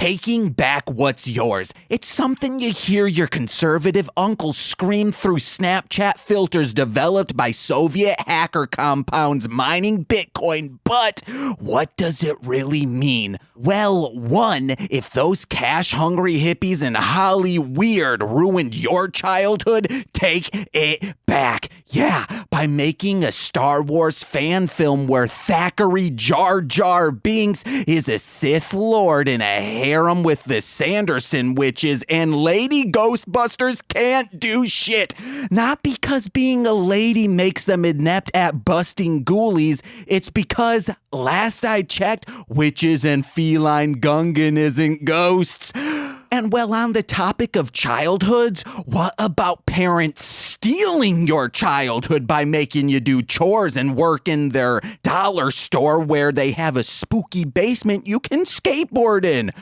taking back what's yours. It's something you hear your conservative uncle scream through Snapchat filters developed by Soviet hacker compounds mining Bitcoin, but what does it really mean? Well, one, if those cash-hungry hippies in Hollyweird ruined your childhood, take it back. Yeah, by making a Star Wars fan film where Thackeray Jar Jar Binks is a Sith Lord in a harem with the Sanderson witches, and Lady Ghostbusters can't do shit. Not because being a lady makes them inept at busting ghoulies, it's because, last I checked, witches and feline Gungan isn't ghosts. And well, on the topic of childhoods, what about parents stealing your childhood by making you do chores and work in their dollar store where they have a spooky basement you can skateboard in?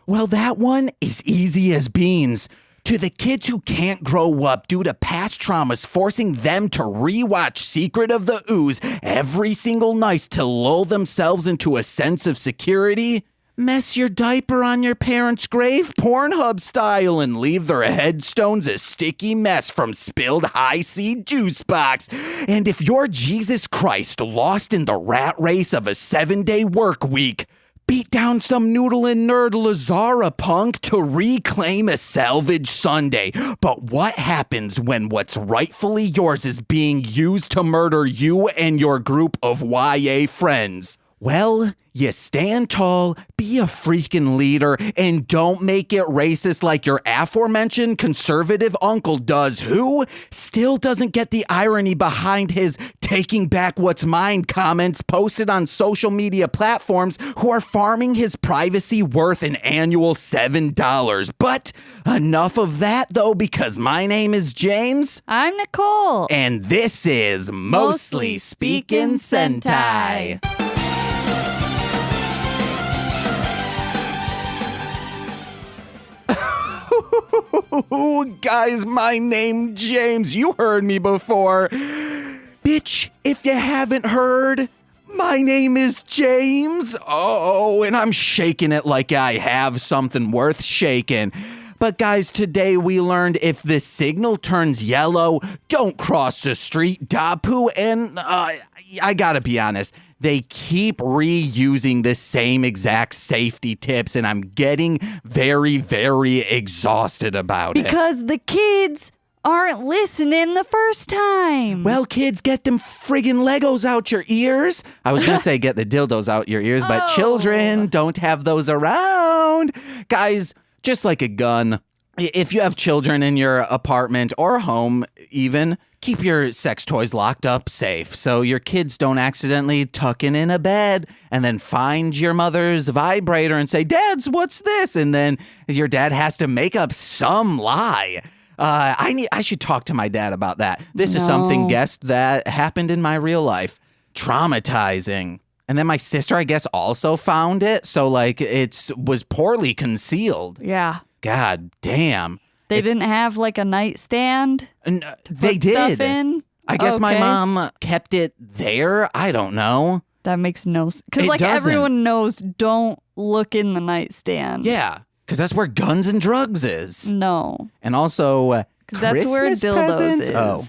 Well, that one is easy as beans. To the kids who can't grow up due to past traumas forcing them to rewatch Secret of the Ooze every single night to lull themselves into a sense of security, mess your diaper on your parents' grave Pornhub style and leave their headstones a sticky mess from spilled high-C juice box. And if you're Jesus Christ lost in the rat race of a 7-day work week, beat down some noodling nerd Lazara punk to reclaim a salvage Sunday. But what happens when what's rightfully yours is being used to murder you and your group of YA friends? Well, you stand tall, be a freaking leader, and don't make it racist like your aforementioned conservative uncle does, who still doesn't get the irony behind his taking back what's mine comments posted on social media platforms, who are farming his privacy worth an annual $7. But enough of that, though, because my name is James. I'm Nicole. And this is Mostly Speakin Sentai. Guys, my name James. You heard me before. Bitch, if you haven't heard, my name is James. Oh, and I'm shaking it like I have something worth shaking. But guys, today we learned if the signal turns yellow, don't cross the street, Dapu. And I gotta be honest, they keep reusing the same exact safety tips, and I'm getting very, very exhausted about it. Because the kids aren't listening the first time. Well, kids, get them friggin' Legos out your ears. I was gonna say get the dildos out your ears, but children don't have those around. Guys, just like a gun, if you have children in your apartment or home even, keep your sex toys locked up safe so your kids don't accidentally tuck in a bed and then find your mother's vibrator and say, "Dads, what's this?" And then your dad has to make up some lie. I should talk to my dad about that. This is something, guest, that happened in my real life. Traumatizing. And then my sister, I guess, also found it. So, like, it was poorly concealed. Yeah. God damn. They didn't have like a nightstand? They did. Stuff in? I guess my mom kept it there. I don't know. That makes no sense. Because like everyone knows, don't look in the nightstand. Yeah, because that's where guns and drugs is. No. And also, because that's where dildos presents? is. Oh,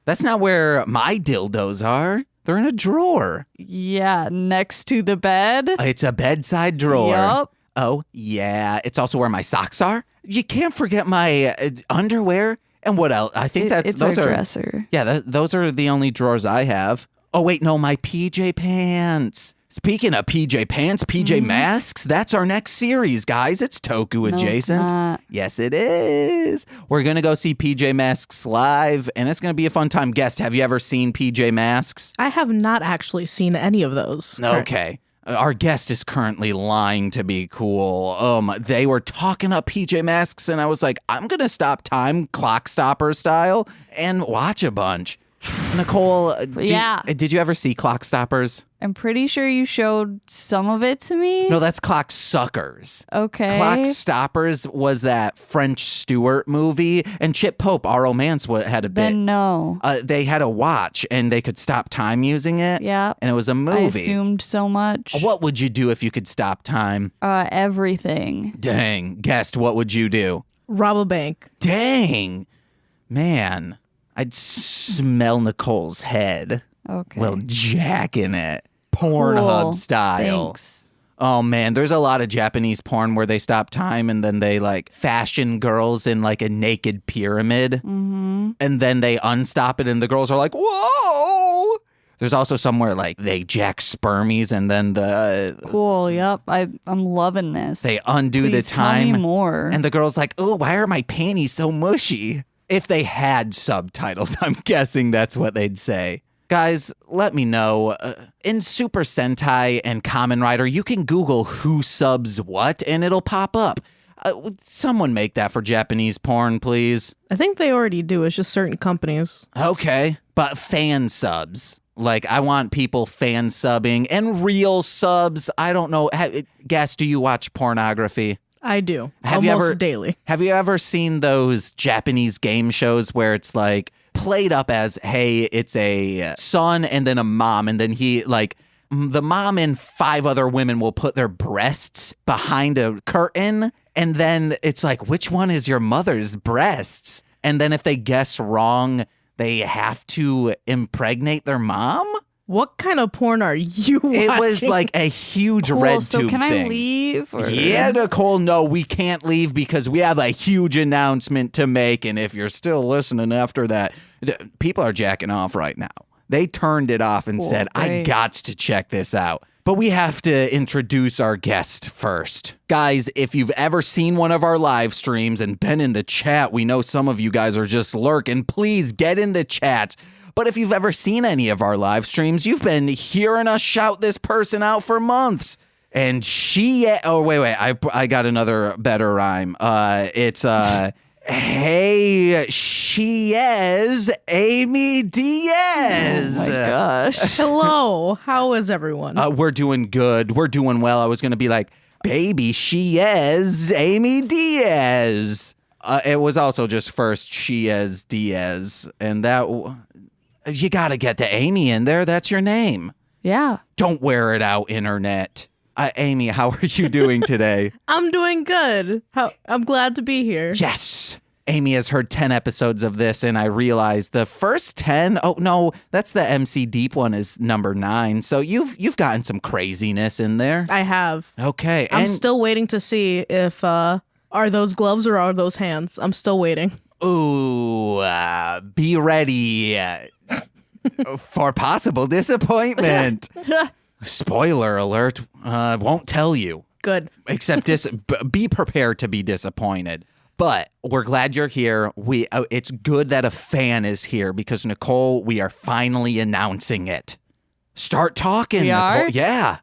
that's not where my dildos are. They're in a drawer. Yeah, next to the bed. It's a bedside drawer. Yup. Oh, yeah. It's also where my socks are. You can't forget my underwear. And what else? I think those are dresser. Yeah, those are the only drawers I have. Oh, wait, no, my PJ pants. Speaking of PJ pants, PJ masks, that's our next series, guys. It's Toku adjacent. It's not. Yes, it is. We're going to go see PJ Masks live, and it's going to be a fun time. Guest, have you ever seen PJ Masks? I have not actually seen any of those. Okay. Our guest is currently lying to be cool. They were talking up PJ Masks, and I was like, I'm going to stop time, clock stopper style, and watch a bunch. Nicole, did you ever see Clock Stoppers? I'm pretty sure you showed some of it to me. No, that's Clock Suckers. Okay. Clock Stoppers was that French Stewart movie, and Chip Pope, Our Romance, had a bit. Then no. They had a watch, and they could stop time using it. Yeah. And it was a movie. I assumed so much. What would you do if you could stop time? Everything. Dang. Guessed, what would you do? Rob a bank. Dang. Man. I'd smell Nicole's head. Okay. Well, jacking it. Pornhub Cool. style. Thanks. Oh man, there's a lot of Japanese porn where they stop time and then they like fashion girls in like a naked pyramid. Mm-hmm. And then they unstop it and the girls are like, whoa. There's also somewhere like they jack spermies and then Cool. Yep. I'm loving this. they undo Please the time. Tell me more. And the girl's like, oh, why are my panties so mushy? If they had subtitles, I'm guessing that's what they'd say. Guys, let me know. In Super Sentai and Kamen Rider, you can Google who subs what, and it'll pop up. Someone make that for Japanese porn, please. I think they already do. It's just certain companies. Okay, but fan subs. Like, I want people fan subbing and real subs. I don't know. Guess, do you watch pornography? I do. Have you Almost ever- daily. Have you ever seen those Japanese game shows where it's like played up as, hey, it's a son and then a mom, and then he like the mom and 5 other women will put their breasts behind a curtain, and then it's like, which one is your mother's breasts? And then if they guess wrong, they have to impregnate their mom? What kind of porn are you watching? It was like a huge Cool. red So tube can thing. I leave? Or... Yeah, Nicole, no, we can't leave because we have a huge announcement to make. And if you're still listening after that, people are jacking off right now. They turned it off and Cool, said, I great. got to check this out. But we have to introduce our guest first. Guys, if you've ever seen one of our live streams and been in the chat, we know some of you guys are just lurking. Please get in the chat. But if you've ever seen any of our live streams, you've been hearing us shout this person out for months. And she, oh, wait, I got another better rhyme. It's, hey, she is Amy Diaz. Oh my gosh. Hello. How is everyone? We're doing good. We're doing well. I was going to be like, baby, she is Amy Diaz. It was also just first she is Diaz. And that... You got to get the Amy in there. That's your name. Yeah. Don't wear it out, internet. Amy, how are you doing today? I'm doing good. I'm glad to be here. Yes. Amy has heard 10 episodes of this, and I realized the first 10, oh, no, that's the MC Deep one is number 9. So you've gotten some craziness in there. I have. Okay. I'm and, still waiting to see if, are those gloves or are those hands? I'm still waiting. Ooh, be ready for possible disappointment. Spoiler alert, won't tell you. Good. Except be prepared to be disappointed. But we're glad you're here. It's good that a fan is here because, Nicole, we are finally announcing it. Start talking, We Nicole. are? Yeah.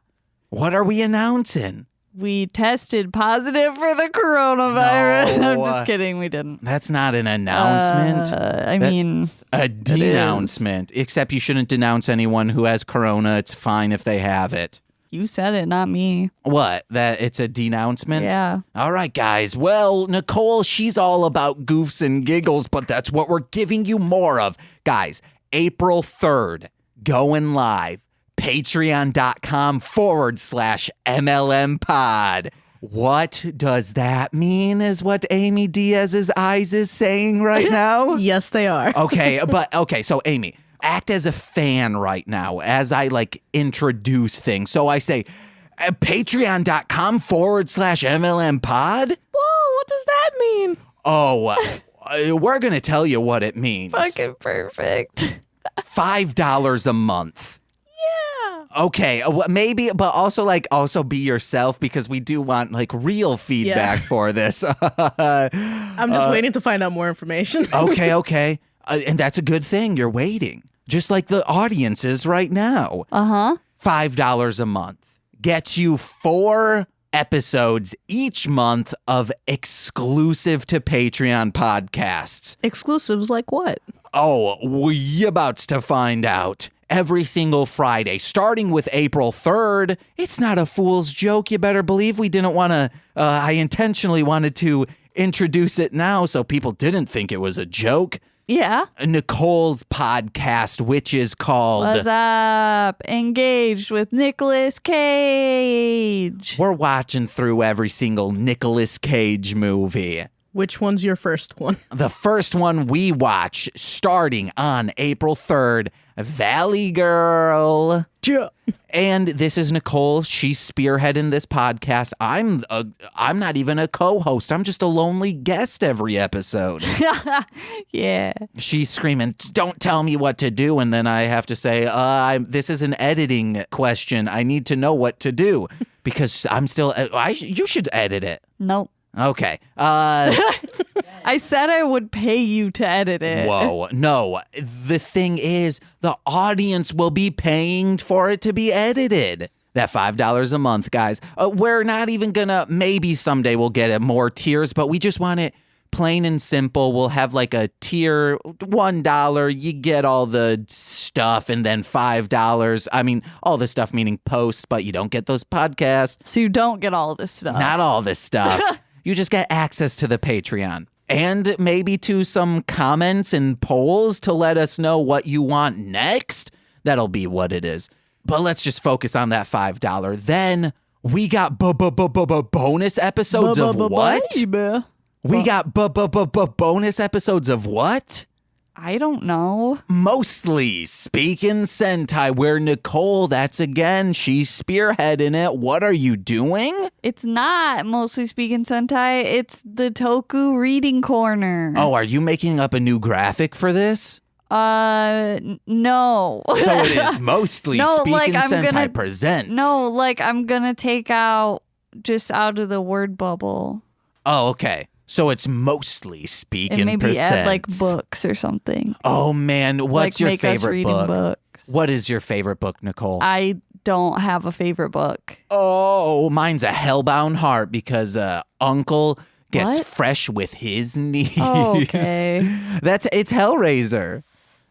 What are we announcing? We tested positive for the coronavirus. No. I'm just kidding. We didn't. That's not an announcement. I mean, That's a denouncement. Except you shouldn't denounce anyone who has corona. It's fine if they have it. you said it, not me. What? That it's a denouncement? Yeah. All right, guys. Well, Nicole, she's all about goofs and giggles, but that's what we're giving you more of. Guys, April 3rd, going live. Patreon.com/MLM pod. What does that mean is what Amy Diaz's eyes is saying right now? Yes, they are. Okay, so Amy, act as a fan right now as I introduce things. So I say, Patreon.com/MLM pod. Whoa, what does that mean? Oh, we're going to tell you what it means. Fucking perfect. $5 a month. Yeah. Okay, maybe, but also be yourself because we do want real feedback for this. I'm just waiting to find out more information. Okay. And that's a good thing. You're waiting. Just like the audience is right now. Uh-huh. $5 a month gets you 4 episodes each month of exclusive to Patreon podcasts. Exclusives like what? Oh, we about to find out. every single Friday, starting with April 3rd. It's not a fool's joke. You better believe we didn't want to, I intentionally wanted to introduce it now so people didn't think it was a joke. Yeah. Nicole's podcast, which is called What's Up? Engaged with Nicolas Cage. We're watching through every single Nicolas Cage movie. Which one's your first one? The first one we watch starting on April 3rd, Valley Girl. Yeah. And this is Nicole. She's spearheading this podcast. I'm not even a co-host. I'm just a lonely guest every episode. Yeah. She's screaming, "Don't tell me what to do." And then I have to say, this is an editing question. I need to know what to do because I'm still, you should edit it. Nope. Okay. I said I would pay you to edit it. Whoa. No. The thing is, the audience will be paying for it to be edited. That $5 a month, guys. We're not even gonna, maybe someday we'll get it more tiers, but we just want it plain and simple. We'll have like a tier, $1, you get all the stuff, and then $5. I mean, all the stuff meaning posts, but you don't get those podcasts. So you don't get all this stuff. Not all this stuff. You just get access to the Patreon. And maybe to some comments and polls to let us know what you want next. That'll be what it is. But let's just focus on that $5. Then we got bonus episodes of what? We got bonus episodes of what? I don't know. Mostly Speakin Sentai, where Nicole, she's spearheading it. What are you doing? It's not Mostly Speakin Sentai. It's the Toku Reading Corner. Oh, are you making up a new graphic for this? No. So it is Mostly Speakin Sentai presents. No, like I'm gonna take out of the word bubble. Oh, okay. So it's Mostly Speakin and maybe presents. add like books or something. Oh man, what's your make us favorite reading book? Books. What is your favorite book, Nicole? I don't have a favorite book. Oh, mine's A Hellbound Heart because Uncle gets What? fresh with his knees. Oh, okay. It's Hellraiser.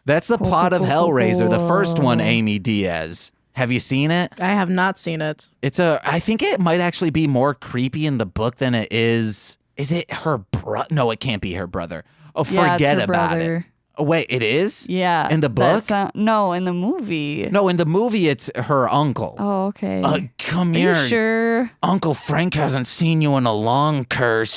That's the plot of Hellraiser, the first one, Amy Diaz. Have you seen it? I have not seen it. I think it might actually be more creepy in the book than it is. Is it her brother? No, it can't be her brother. Oh, Yeah, forget it's her about brother. it. Oh, wait, it is? Yeah. In the book? No, in the movie. No, in the movie, it's her uncle. Oh, okay. Come Are here. you sure? Uncle Frank hasn't seen you in a long time.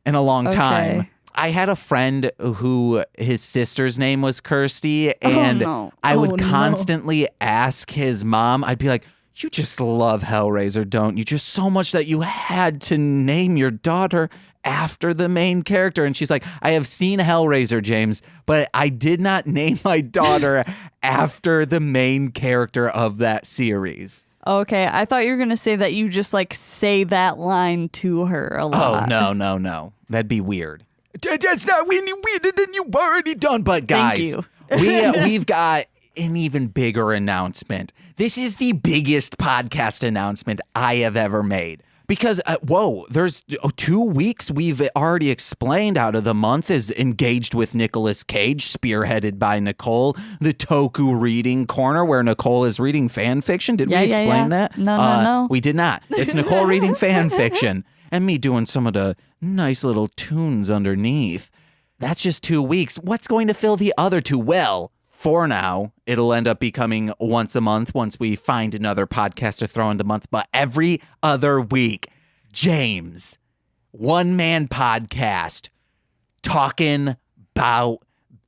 Okay. I had a friend who his sister's name was Kirsty, and I would constantly ask his mom, I'd be like, "You just love Hellraiser, don't you? Just so much that you had to name your daughter after the main character." And she's like, "I have seen Hellraiser, James, but I did not name my daughter after the main character of that series." Okay, I thought you were going to say that you just like say that line to her a lot. Oh, no. That'd be weird. That's not any weirder than you've already done. But guys, we've got an even bigger announcement. This is the biggest podcast announcement I have ever made. Because, there's 2 weeks we've already explained out of the month is Engaged with Nicolas Cage, spearheaded by Nicole, the Toku Reading Corner, where Nicole is reading fan fiction. Did we explain that? No. We did not. It's Nicole reading fan fiction and me doing some of the nice little tunes underneath. That's just 2 weeks. What's going to fill the other 2? Well, for now, it'll end up becoming once a month once we find another podcast to throw in the month. But every other week, James, one-man podcast, talking about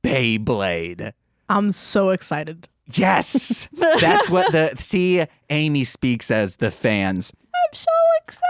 Beyblade. I'm so excited. Yes! That's what Amy speaks as the fans. I'm so excited.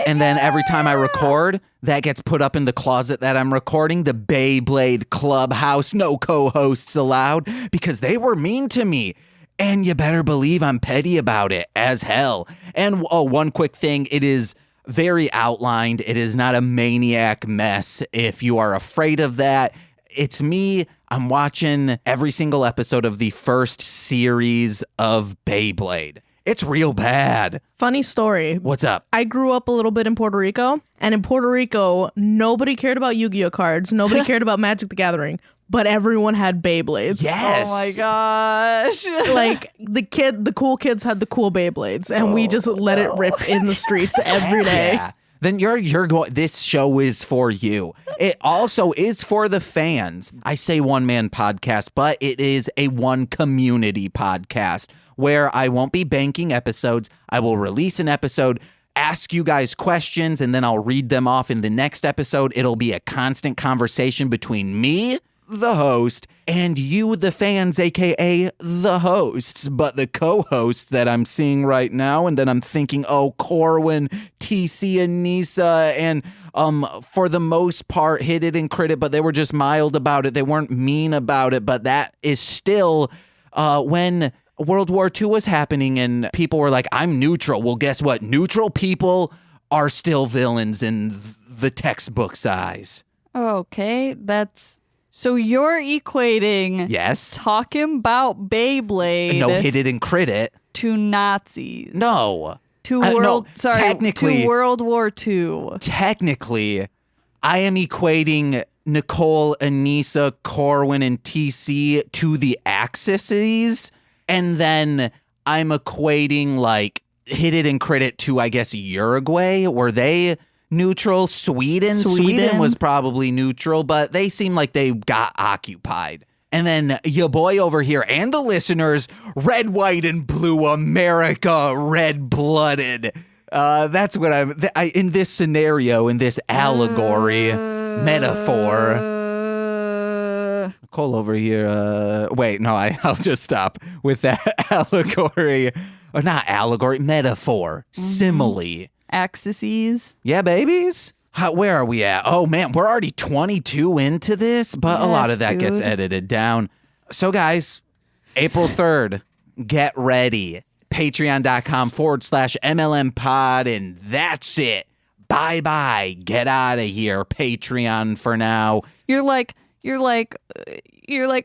And then every time I record, that gets put up in the closet that I'm recording, the Beyblade Clubhouse, no co-hosts allowed, because they were mean to me. And you better believe I'm petty about it as hell. And one quick thing, it is very outlined. It is not a maniac mess. If you are afraid of that, it's me. I'm watching every single episode of the first series of Beyblade. It's real bad. Funny story. What's up? I grew up a little bit in Puerto Rico, and in Puerto Rico, nobody cared about Yu-Gi-Oh cards. Nobody cared about Magic the Gathering. but everyone had Beyblades. Yes. Oh my gosh. Like the cool kids had the cool Beyblades, and we just let it rip in the streets every day. Yeah. Then you're going. This show is for you. It also is for the fans. I say one man podcast, but it is a one community podcast where I won't be banking episodes. I will release an episode, ask you guys questions, and then I'll read them off in the next episode. It'll be a constant conversation between me, the host, and you, the fans, aka the hosts, but the co-hosts that I'm seeing right now, and then I'm thinking, oh, Corwin, TC, and Nisa, and for the most part, hit it and crit it, but they were just mild about it. They weren't mean about it, but that is still when World War II was happening and people were like, I'm neutral. Well, guess what? Neutral people are still villains in the textbook's eyes. Okay, so you're equating Yes. talking about Beyblade No, hit it and crit it. to Nazis. No. To technically, World War II. Technically, I am equating Nicole, Anissa, Corwin, and TC to the Axis, and then I'm equating like hit it and crit it to, I guess, Uruguay. Were they neutral? Sweden was probably neutral, but they seem like they got occupied. And then your boy over here and the listeners, red, white, and blue America, red-blooded. That's what I'm in this scenario, in this allegory, metaphor. Cole over here. Wait, no, I'll just stop with that allegory. Or not allegory, metaphor, simile. Axes. Yeah, babies. Where are we at? Oh, man, we're already 22 into this, but a lot of that gets edited down. So, guys, April 3rd, get ready. Patreon.com/MLM pod, and that's it. Bye-bye. Get out of here, Patreon for now. You're like,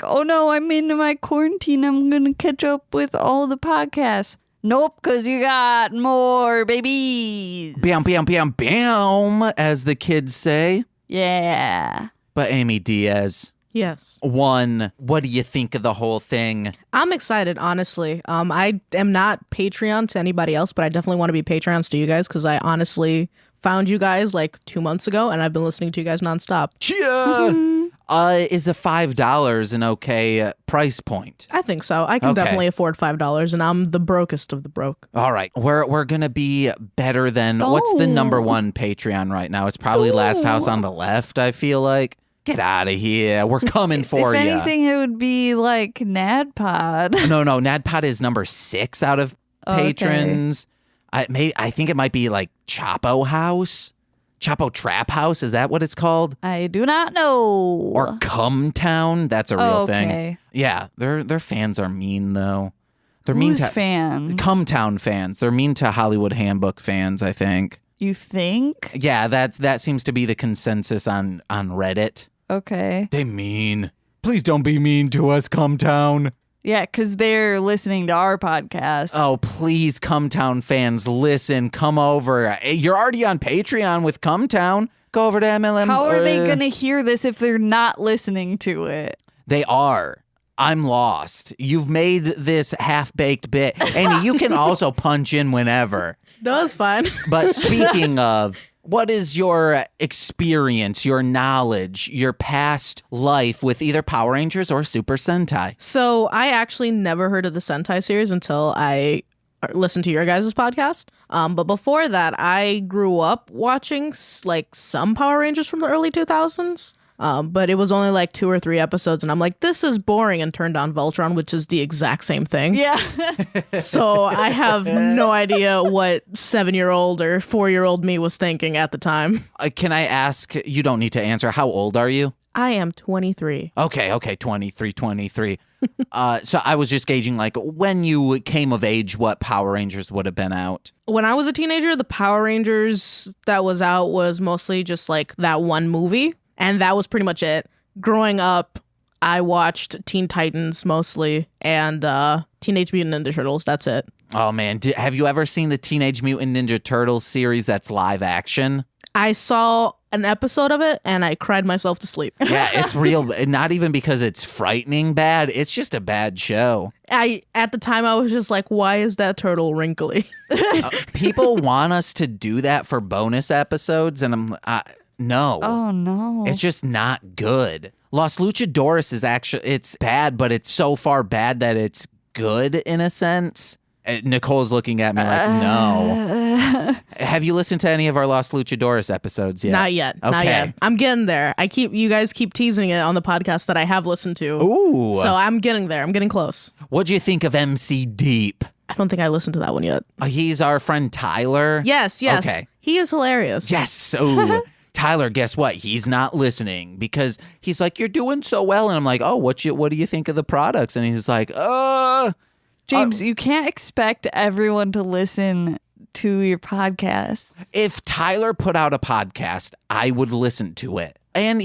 oh no, I'm into my quarantine. I'm going to catch up with all the podcasts. Nope, because you got more babies. Bam, bam, bam, bam, as the kids say. Yeah. But Amy Diaz, Yes. what do you think of the whole thing? I'm excited, honestly. I am not Patreon to anybody else, but I definitely want to be Patreons to you guys because I honestly found you guys like 2 months ago, and I've been listening to you guys nonstop. Cheer! Is a $5 an okay price point? I think so. I can definitely afford $5, and I'm the brokest of the broke. All right, we're gonna be better than what's the number one Patreon right now? It's probably Last House on the Left. I feel like. Get out of here. We're coming for you. If anything, it would be like NADPOD. No, NADPOD is number 6 out of patrons. Okay. I think it might be like Chapo House. Chapo Trap House, is that what it's called? I do not know. Or Cum Town, that's a real okay. thing. Yeah, their fans are mean though. They're mean to fans? Cum Town fans. They're mean to Hollywood Handbook fans, I think. You think? Yeah, that seems to be the consensus on Reddit. Okay. They mean. Please don't be mean to us, Cum Town. Yeah, because they're listening to our podcast. Oh, please, Cumtown fans, listen, come over. You're already on Patreon with Cumtown. Go over to MLM. How are they going to hear this if they're not listening to it? They are. I'm lost. You've made this half-baked bit. Amy, you can also punch in whenever. No, it's fine. But speaking of, what is your experience, your knowledge, your past life with either Power Rangers or Super Sentai? So I actually never heard of the Sentai series until I listened to your guys' podcast. But before that, I grew up watching like some Power Rangers from the early 2000s. But it was only like 2 or 3 episodes, and I'm like, this is boring, and turned on Voltron, which is the exact same thing. Yeah. So I have no idea what 7-year-old or 4-year-old me was thinking at the time. Can I ask, you don't need to answer, how old are you? I am 23. Okay, 23. So I was just gauging, like, when you came of age, what Power Rangers would have been out. When I was a teenager, the Power Rangers that was out was mostly just like that one movie. And that was pretty much it. Growing up, I watched Teen Titans mostly and Teenage Mutant Ninja Turtles. That's it. Oh, man. Have you ever seen the Teenage Mutant Ninja Turtles series that's live action? I saw an episode of it and I cried myself to sleep. Yeah, it's real. Not even because it's frightening bad. It's just a bad show. At the time, I was just like, why is that turtle wrinkly? People want us to do that for bonus episodes, and no. Oh, no. It's just not good. Los Luchadores is actually, it's bad, but it's so far bad that it's good in a sense. Nicole's looking at me like, no. Have you listened to any of our Los Luchadores episodes yet? Not yet. Okay. Not yet. I'm getting there. You guys keep teasing it on the podcast that I have listened to. Ooh. So I'm getting there. I'm getting close. What'd you think of MC Deep? I don't think I listened to that one yet. He's our friend Tyler. Yes. Okay. He is hilarious. Yes. Oh, Tyler, guess what? He's not listening because he's like, you're doing so well. And I'm like, oh, what do you think of the products? And he's like, James, you can't expect everyone to listen to your podcast. If Tyler put out a podcast, I would listen to it. And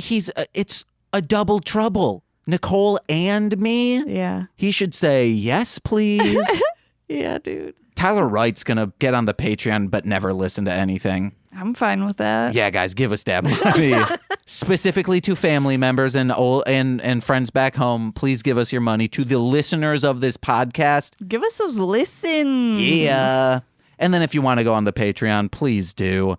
it's a double trouble. Nicole and me. Yeah. He should say, yes, please. Yeah, dude. Tyler Wright's going to get on the Patreon but never listen to anything. I'm fine with that. Yeah, guys, give us that money. Specifically to family members and friends back home, please give us your money. To the listeners of this podcast, Give us those listens. yeah. And then if you want to go on the Patreon, please do.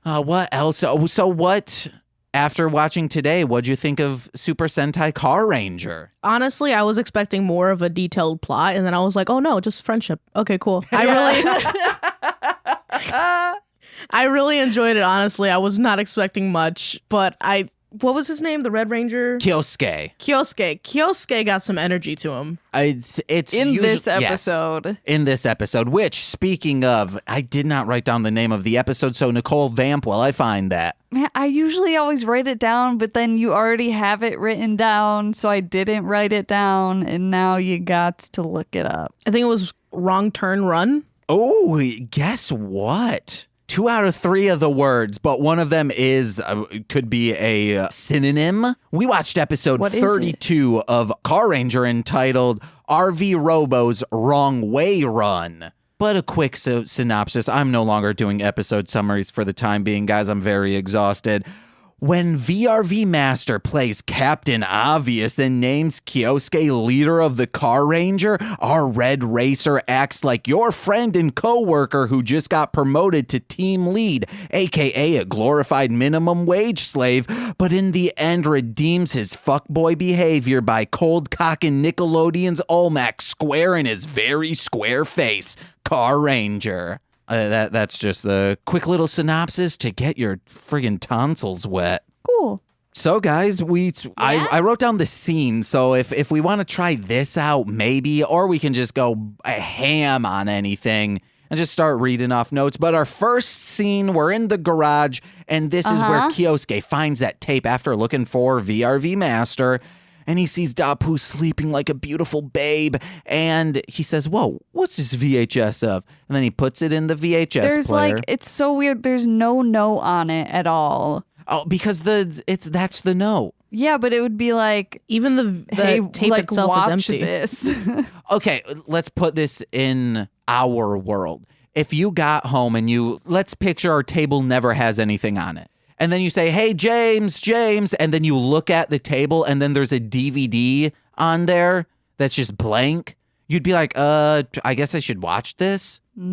What else? So what, after watching today, what'd you think of Super Sentai Carranger? Honestly, I was expecting more of a detailed plot, and then I was like, oh no, just friendship. Okay, cool. I really enjoyed it, honestly. I was not expecting much, but what was his name? The Red Ranger? Kyosuke. Kyosuke got some energy to him. It's In this yes, episode. in this episode, which, speaking of, I did not write down the name of the episode, so Nicole, vamp while I find that. Man, I usually always write it down, but then you already have it written down, so I didn't write it down, and now you got to look it up. I think it was Wrong Turn Run. Oh, guess what? 2 out of 3 of the words, but one of them could be a synonym. We watched episode What is 32 of Carranger entitled RV Robo's Wrong Way Run. But a quick synopsis. I'm no longer doing episode summaries for the time being, guys. I'm very exhausted. When VRV Master plays Captain Obvious and names Kyosuke leader of the Carranger, our Red Racer acts like your friend and co-worker who just got promoted to team lead, aka a glorified minimum wage slave, but in the end redeems his fuckboy behavior by cold cocking Nickelodeon's Olmec square in his very square face, Carranger. That's just the quick little synopsis to get your friggin' tonsils wet. Cool. So, guys, I wrote down the scene. So if we want to try this out, maybe, or we can just go ham on anything and just start reading off notes. But our first scene, we're in the garage, and this is where Kyosuke finds that tape after looking for VRV Master. And he sees Dapu sleeping like a beautiful babe. And he says, whoa, what's this VHS of? And then he puts it in the VHS player. It's so weird. There's no note on it at all. Oh, because that's the note. Yeah, but it would be like, Even the hey, tape like, itself watch is empty. this. Okay, let's put this in our world. If you got home and let's picture our table never has anything on it. And then you say, hey, James, and then you look at the table and then there's a DVD on there that's just blank. You'd be like, I guess I should watch this. Okay,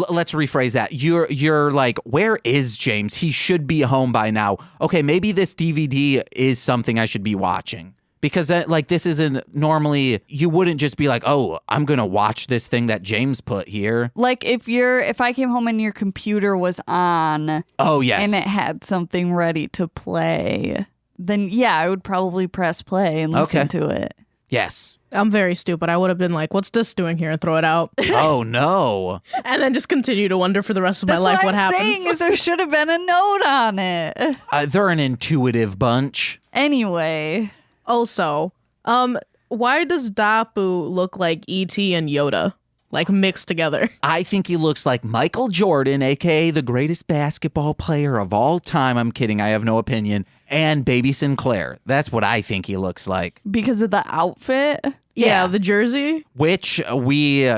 let's rephrase that. You're like, where is James? He should be home by now. Okay, maybe this DVD is something I should be watching. Because this isn't normally, you wouldn't just be like, oh, I'm going to watch this thing that James put here. Like if I came home and your computer was on. Oh, yes. And it had something ready to play, then yeah, I would probably press play and listen to it. Yes. I'm very stupid. I would have been like, what's this doing here? And throw it out. Oh, no. And then just continue to wonder for the rest of my life what happens. That's what I'm saying is there should have been a note on it. They're an intuitive bunch. Anyway. Also, why does Dapu look like E.T. and Yoda? Like mixed together. I think he looks like Michael Jordan, aka the greatest basketball player of all time. I'm kidding. I have no opinion. And Baby Sinclair. That's what I think he looks like. Because of the outfit? Yeah, the jersey. Which we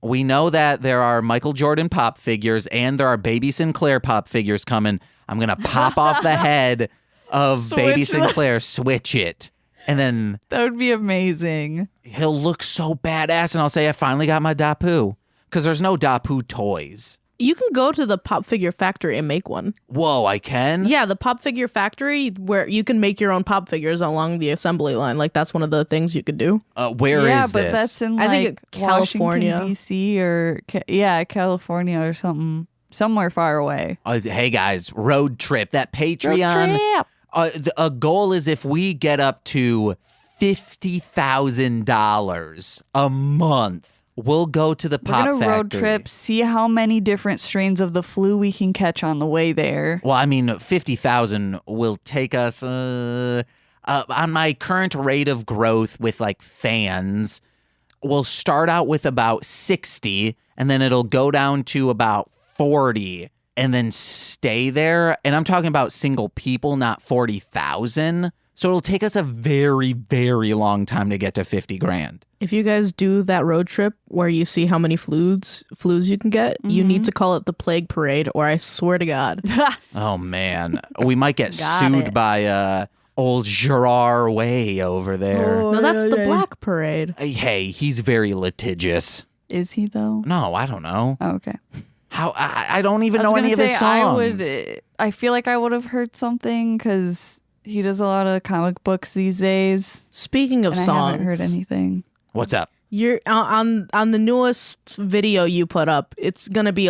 We know that there are Michael Jordan pop figures and there are Baby Sinclair pop figures coming. I'm going to pop off the head of Baby Sinclair, switch it. And then That would be amazing. he'll look so badass and I'll say, I finally got my Dapu. Because there's no Dapu toys. You can go to the Pop Figure Factory and make one. Whoa, I can? Yeah, the Pop Figure Factory, where you can make your own pop figures along the assembly line. Like, that's one of the things you could do. Where yeah, is but this? that's in I think Washington, California. D.C. or California or something. Somewhere far away. Hey, guys, road trip. That Patreon. Road trip. A goal is if we get up to $50,000 a month, we'll go to the We're Pop gonna Factory. road trip, see how many different strains of the flu we can catch on the way there. Well, I mean, 50,000 will take us on my current rate of growth with like fans. We'll start out with about 60 and then it'll go down to about 40 and then stay there. And I'm talking about single people, not 40,000. So it'll take us a very, very long time to get to 50 grand. If you guys do that road trip where you see how many flus you can get, you need to call it the Plague Parade, or I swear to God. Oh, man. We might get Got sued it. by old Gerard Way over there. No, that's the Black Parade. Hey, he's very litigious. Is he though? No, I don't know. Oh, okay. How I don't even I know was any gonna of his say songs. I feel like I would have heard something because he does a lot of comic books these days, Speaking of and songs, I haven't heard anything. What's up? You're on the newest video you put up. It's gonna be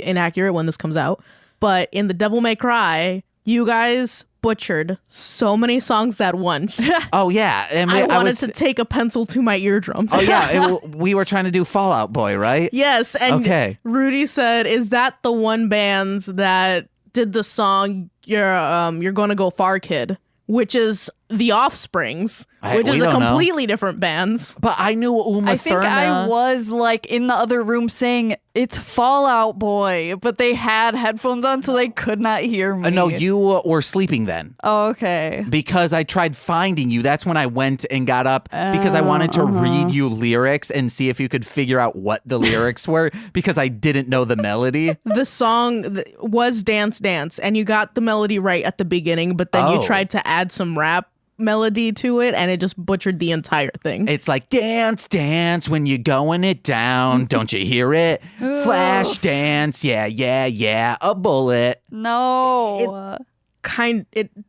inaccurate when this comes out. But in the Devil May Cry, you guys butchered so many songs at once. Oh yeah, and I wanted was, to take a pencil to my eardrums. Oh yeah, we were trying to do Fallout Boy, right? Yes, and Okay. Rudy said, "Is that the one band that did the song You're Gonna Go Far Kid?" Which is The Offsprings, which we is a don't know. completely different band. But I knew Uma I think I Thurman. was like in the other room saying it's Fallout Boy, but they had headphones on, so they could not hear me. No, you were sleeping then. Oh, okay. Because I tried finding you. That's when I went and got up because I wanted to read you lyrics and see if you could figure out what the lyrics were because I didn't know the melody. The song was Dance Dance, and you got the melody right at the beginning, but then you Oh. tried to add some rap melody to it, and it just butchered the entire thing. It's like dance, dance when you're going it down. Don't you hear it? Flash dance, yeah, yeah, yeah. A bullet. No.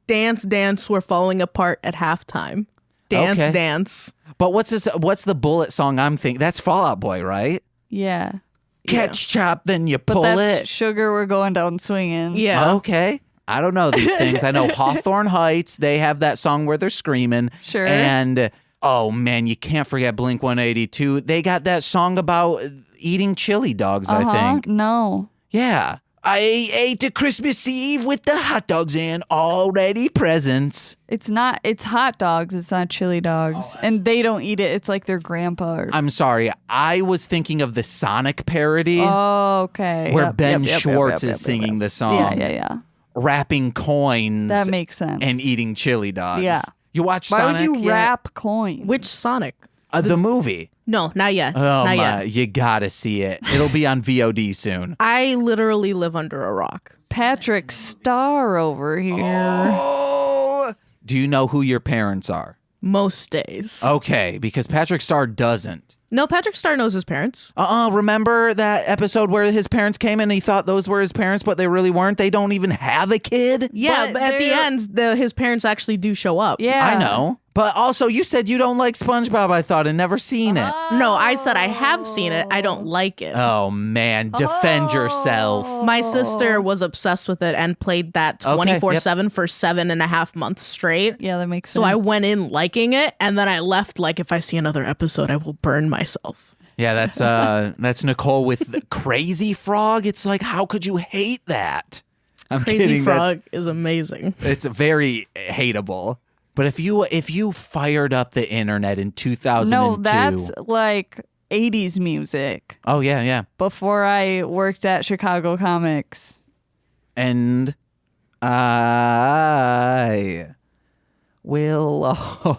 Dance Dance were falling apart at halftime. Dance Okay. Dance. But what's the bullet song I'm thinking? That's Fallout Boy, right? Yeah. Catch chop, then you But pull that's it. Sugar, we're going down swinging. Yeah. Okay. I don't know these things. I know Hawthorne Heights, they have that song where they're screaming. Sure. And, oh man, you can't forget Blink 182. They got that song about eating chili dogs, I think. No. Yeah. I ate the Christmas Eve with the hot dogs and already presents. It's hot dogs. It's not chili dogs. And they don't eat it. It's like their grandpa. I'm sorry. I was thinking of the Sonic parody Oh, okay. where Yep, Ben yep, yep, Schwartz yep, is yep, singing yep. the song. Yeah. Wrapping coins That makes sense. and eating chili dogs. Yeah. You watch Why Sonic? would you yet? wrap coin? Which Sonic? The movie. No, not yet. Oh not my, yet. you gotta see it. It'll be on VOD soon. I literally live under a rock. Patrick Starr over here. Oh! Do you know who your parents are? Most days. Okay, because Patrick Starr doesn't. No, Patrick Starr knows his parents. Remember that episode where his parents came in and he thought those were his parents, but they really weren't? They don't even have a kid? Yeah, But but at the they're- end, his parents actually do show up. Yeah. I know. But also, you said you don't like SpongeBob, I thought, and never seen it. No, I said I have seen it. I don't like it. Oh, man. Defend yourself. My sister was obsessed with it and played that Okay, 24/7 for 7.5 months straight. Yeah, that makes sense. So I went in liking it, and then I left like, if I see another episode, I will burn myself. Yeah, that's Nicole with the Crazy Frog. It's like, how could you hate that? I'm Crazy kidding. Frog is amazing. It's very hateable. But if you fired up the internet in 2002. No, that's like 80s music Oh, yeah. before I worked at Chicago Comics. And I will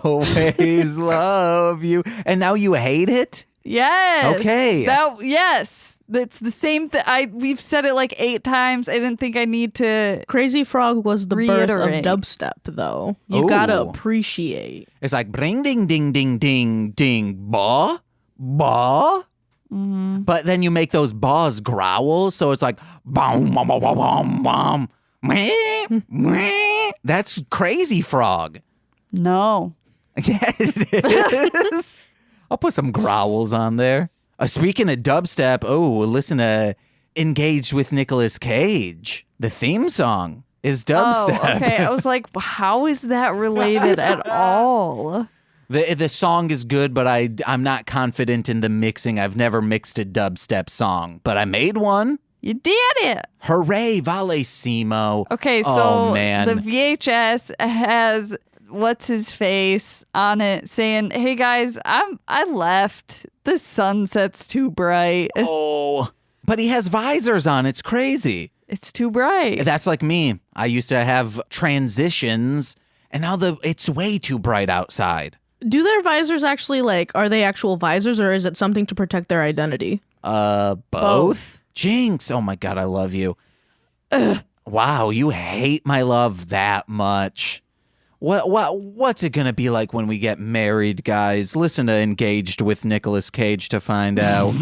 always love you. And now you hate it? Yes. Okay. Yes. That's the same thing. We've said it like 8 times. I didn't think I need to. Crazy Frog was the Reiterate. birth of dubstep, though. You Ooh. gotta appreciate. It's like bring ding ding ding ding ding ba ba. But then you make those baws growl, so it's like boom bum bum bum bum bum. Meh, meh. That's Crazy Frog. No. Yeah, it is. I'll put some growls on there. Speaking of dubstep, listen to Engaged with Nicolas Cage. The theme song is dubstep. Oh, okay. I was like, how is that related at all? The song is good, but I'm not confident in the mixing. I've never mixed a dubstep song, but I made one. You did it. Hooray, Valesimo. Okay, so oh, man. the VHS has what's his face on it saying, "Hey guys, I left. The sunset's too bright. Oh, but he has visors on. It's crazy. It's too bright." That's like me. I used to have transitions, and now it's way too bright outside. Do their visors actually, like, are they actual visors, or is it something to protect their identity? Both? Jinx. Oh my God, I love you. Wow, you hate my love that much. What's it gonna be like when we get married, guys? Listen to Engaged with Nicolas Cage to find out.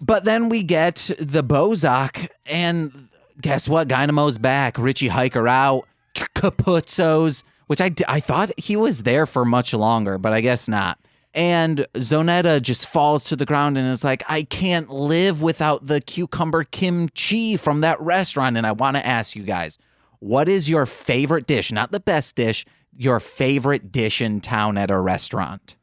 But then we get the Bozak, and guess what? Dynamo's back. Richie Hiker out. Capuzzos, which I thought he was there for much longer, but I guess not. And Zonetta just falls to the ground and is like, I can't live without the cucumber kimchi from that restaurant. And I want to ask you guys, what is your favorite dish? Not the best dish, your favorite dish in town at a restaurant?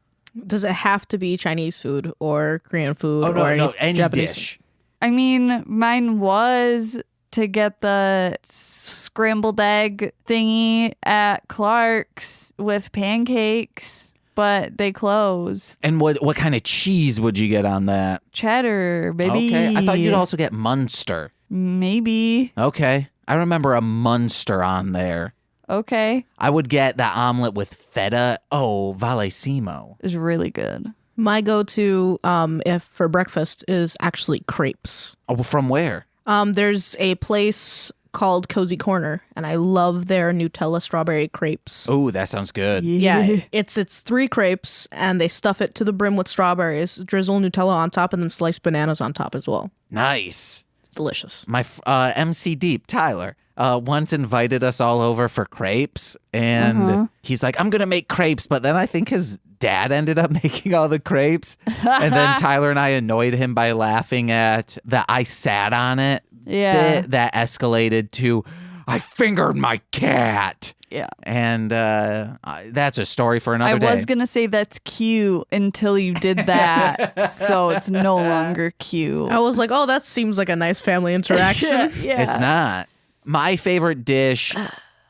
Does it have to be Chinese food or Korean food? Oh, or no, any Japanese dish. I mean, mine was to get the scrambled egg thingy at Clark's with pancakes, but they closed. And what kind of cheese would you get on that? Cheddar, baby. Okay, I thought you'd also get Munster. Maybe. Okay, I remember a Munster on there. Okay. I would get that omelet with feta. Oh, Valesimo. It's really good. My go-to, if for breakfast, is actually crepes. Oh, from where? There's a place called Cozy Corner, and I love their Nutella strawberry crepes. Oh, that sounds good. Yeah, it's 3 crepes, and they stuff it to the brim with strawberries, drizzle Nutella on top, and then slice bananas on top as well. Nice. It's delicious. My MC Deep, Tyler, once invited us all over for crepes, and he's like, I'm going to make crepes, but then I think his dad ended up making all the crepes, and then Tyler and I annoyed him by laughing at that I sat on it bit that escalated to, I fingered my cat. Yeah. And that's a story for another day. I was going to say that's cute until you did that, so it's no longer cute. I was like, oh, that seems like a nice family interaction. Yeah. It's not. My favorite dish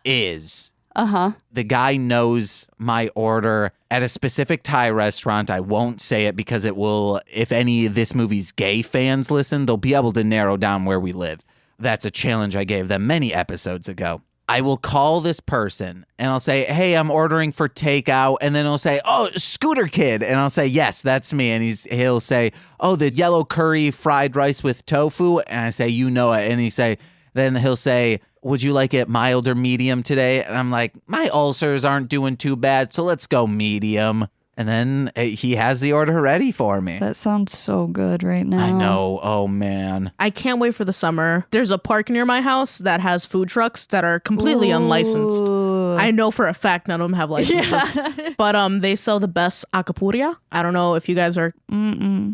is the guy knows my order at a specific Thai restaurant. I won't say it because it will, if any of this movie's gay fans listen, they'll be able to narrow down where we live. That's a challenge I gave them many episodes ago. I will call this person and I'll say, hey, I'm ordering for takeout. And then he'll say, oh, Scooter Kid. And I'll say, yes, that's me. And he'll say, oh, the yellow curry fried rice with tofu. And I say, you know it. And then he'll say, would you like it mild or medium today? And I'm like, my ulcers aren't doing too bad, so let's go medium. And then he has the order ready for me. That sounds so good right now. I know. Oh, man. I can't wait for the summer. There's a park near my house that has food trucks that are completely unlicensed. I know for a fact none of them have licenses. Yeah. But they sell the best acapuria. I don't know if you guys are...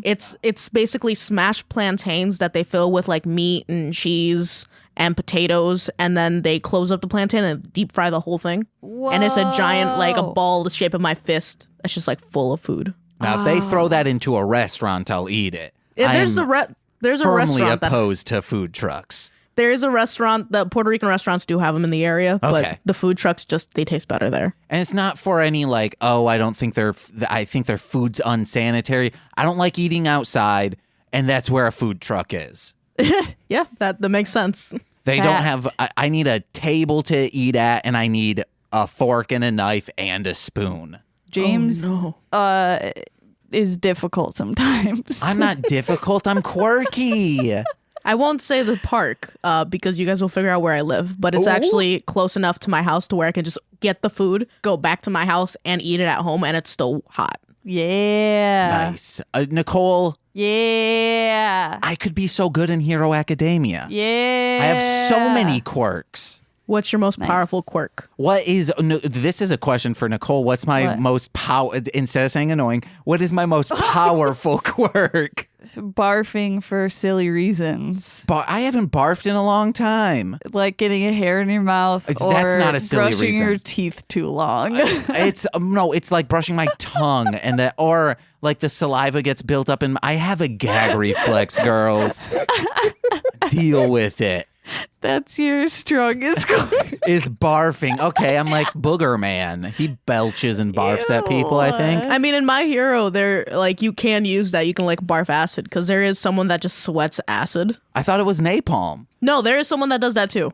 It's basically smashed plantains that they fill with like meat and cheese and potatoes, and then they close up the plantain and deep fry the whole thing. Whoa. And it's a giant, like a ball the shape of my fist. It's just like full of food. Now, if they throw that into a restaurant, I'll eat it. There's a firmly restaurant opposed to food trucks. There is a restaurant, the Puerto Rican restaurants do have them in the area, but the food trucks they taste better there. And it's not for any like, oh, I think their food's unsanitary. I don't like eating outside, and that's where a food truck is. Yeah, that makes sense. They don't have, I need a table to eat at, and I need a fork and a knife and a spoon. James, is difficult sometimes. I'm not difficult. I'm quirky. I won't say the park because you guys will figure out where I live, but it's Ooh. actually close enough to my house to where I can just get the food, go back to my house, and eat it at home, and it's still hot. Yeah. Nice. Nicole, Yeah. I could be so good in Hero Academia. Yeah. I have so many quirks. What's your most powerful quirk? What is, no, this is a question for Nicole. What's my What? most instead of saying annoying, what is my most powerful quirk? Barfing for silly reasons. I haven't barfed in a long time. Like getting a hair in your mouth That's or not a silly brushing reason. your teeth too long. It's no, it's like brushing my tongue and that, or like the saliva gets built up I have a gag reflex, girls. Deal with it. That's your strongest quirk. Is barfing. Okay, I'm like Booger Man. He belches and barfs at people, I think. I mean, in My Hero, there like you can use that. You can like barf acid because there is someone that just sweats acid. I thought it was napalm. No, there is someone that does that too.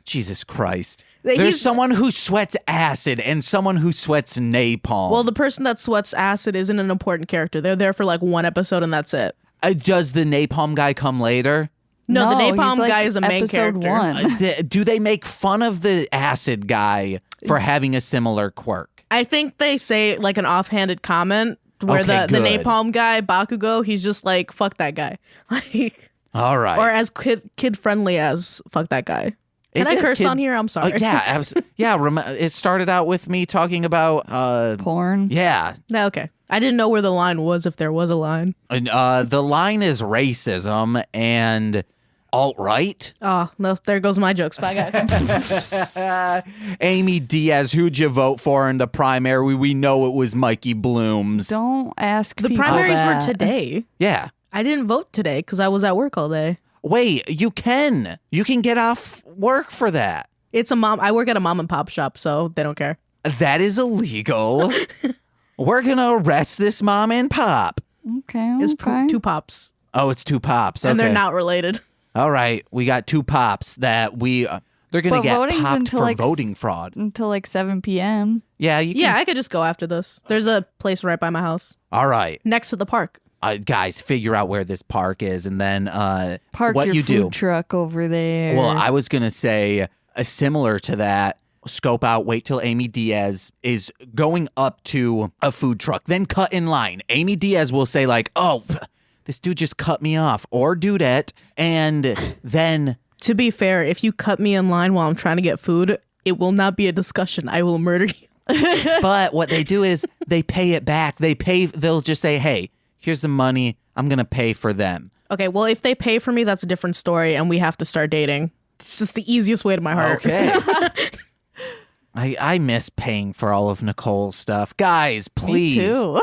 Jesus Christ. He's- There's someone who sweats acid and someone who sweats napalm. Well, the person that sweats acid isn't an important character. They're there for like one episode and that's it. Does the napalm guy come later? No, the he's napalm like guy is a main episode character. 1. Do they make fun of the acid guy for having a similar quirk? I think they say like an offhanded comment where Okay, the good. napalm guy, Bakugo, he's just like, fuck that guy. Like, All right. or as kid friendly as fuck that guy. Can Is I it curse kid- on here? I'm sorry. Yeah, it started out with me talking about Porn. yeah. No, okay. I didn't know where the line was, if there was a line. And, the line is racism and alt-right. Oh, no, there goes my jokes. Bye, guys. Amy Diaz, who'd you vote for in the primary? We know it was Mikey Blooms. Don't ask The people primaries were that. today. Yeah. I didn't vote today because I was at work all day. Wait, you can get off work for that. It's a mom. I work at a mom and pop shop, so they don't care. That is illegal. We're gonna arrest this mom and pop. Okay. It's okay. two pops, Oh, it's two pops. Okay. and they're not related. All right, we got two pops that they're gonna But get voting's popped until for like voting fraud. Until like 7 p.m. Yeah, you can. Yeah, I could just go after this. There's a place right by my house, All right, next to the park. guys, figure out where this park is, and then Park what your you food do. truck over there. Well, I was gonna say similar to that. Scope out, wait till Amy Diaz is going up to a food truck, then cut in line. Amy Diaz will say like, "Oh, this dude just cut me off," or dudette, and then To be fair, if you cut me in line while I'm trying to get food, it will not be a discussion. I will murder you. but what they do is they pay it back. They'll just say, "Hey, here's the money. I'm gonna pay for them." Okay, well, if they pay for me, that's a different story, and we have to start dating. It's just the easiest way to my heart. Okay. I miss paying for all of Nicole's stuff. Guys, please. Me too.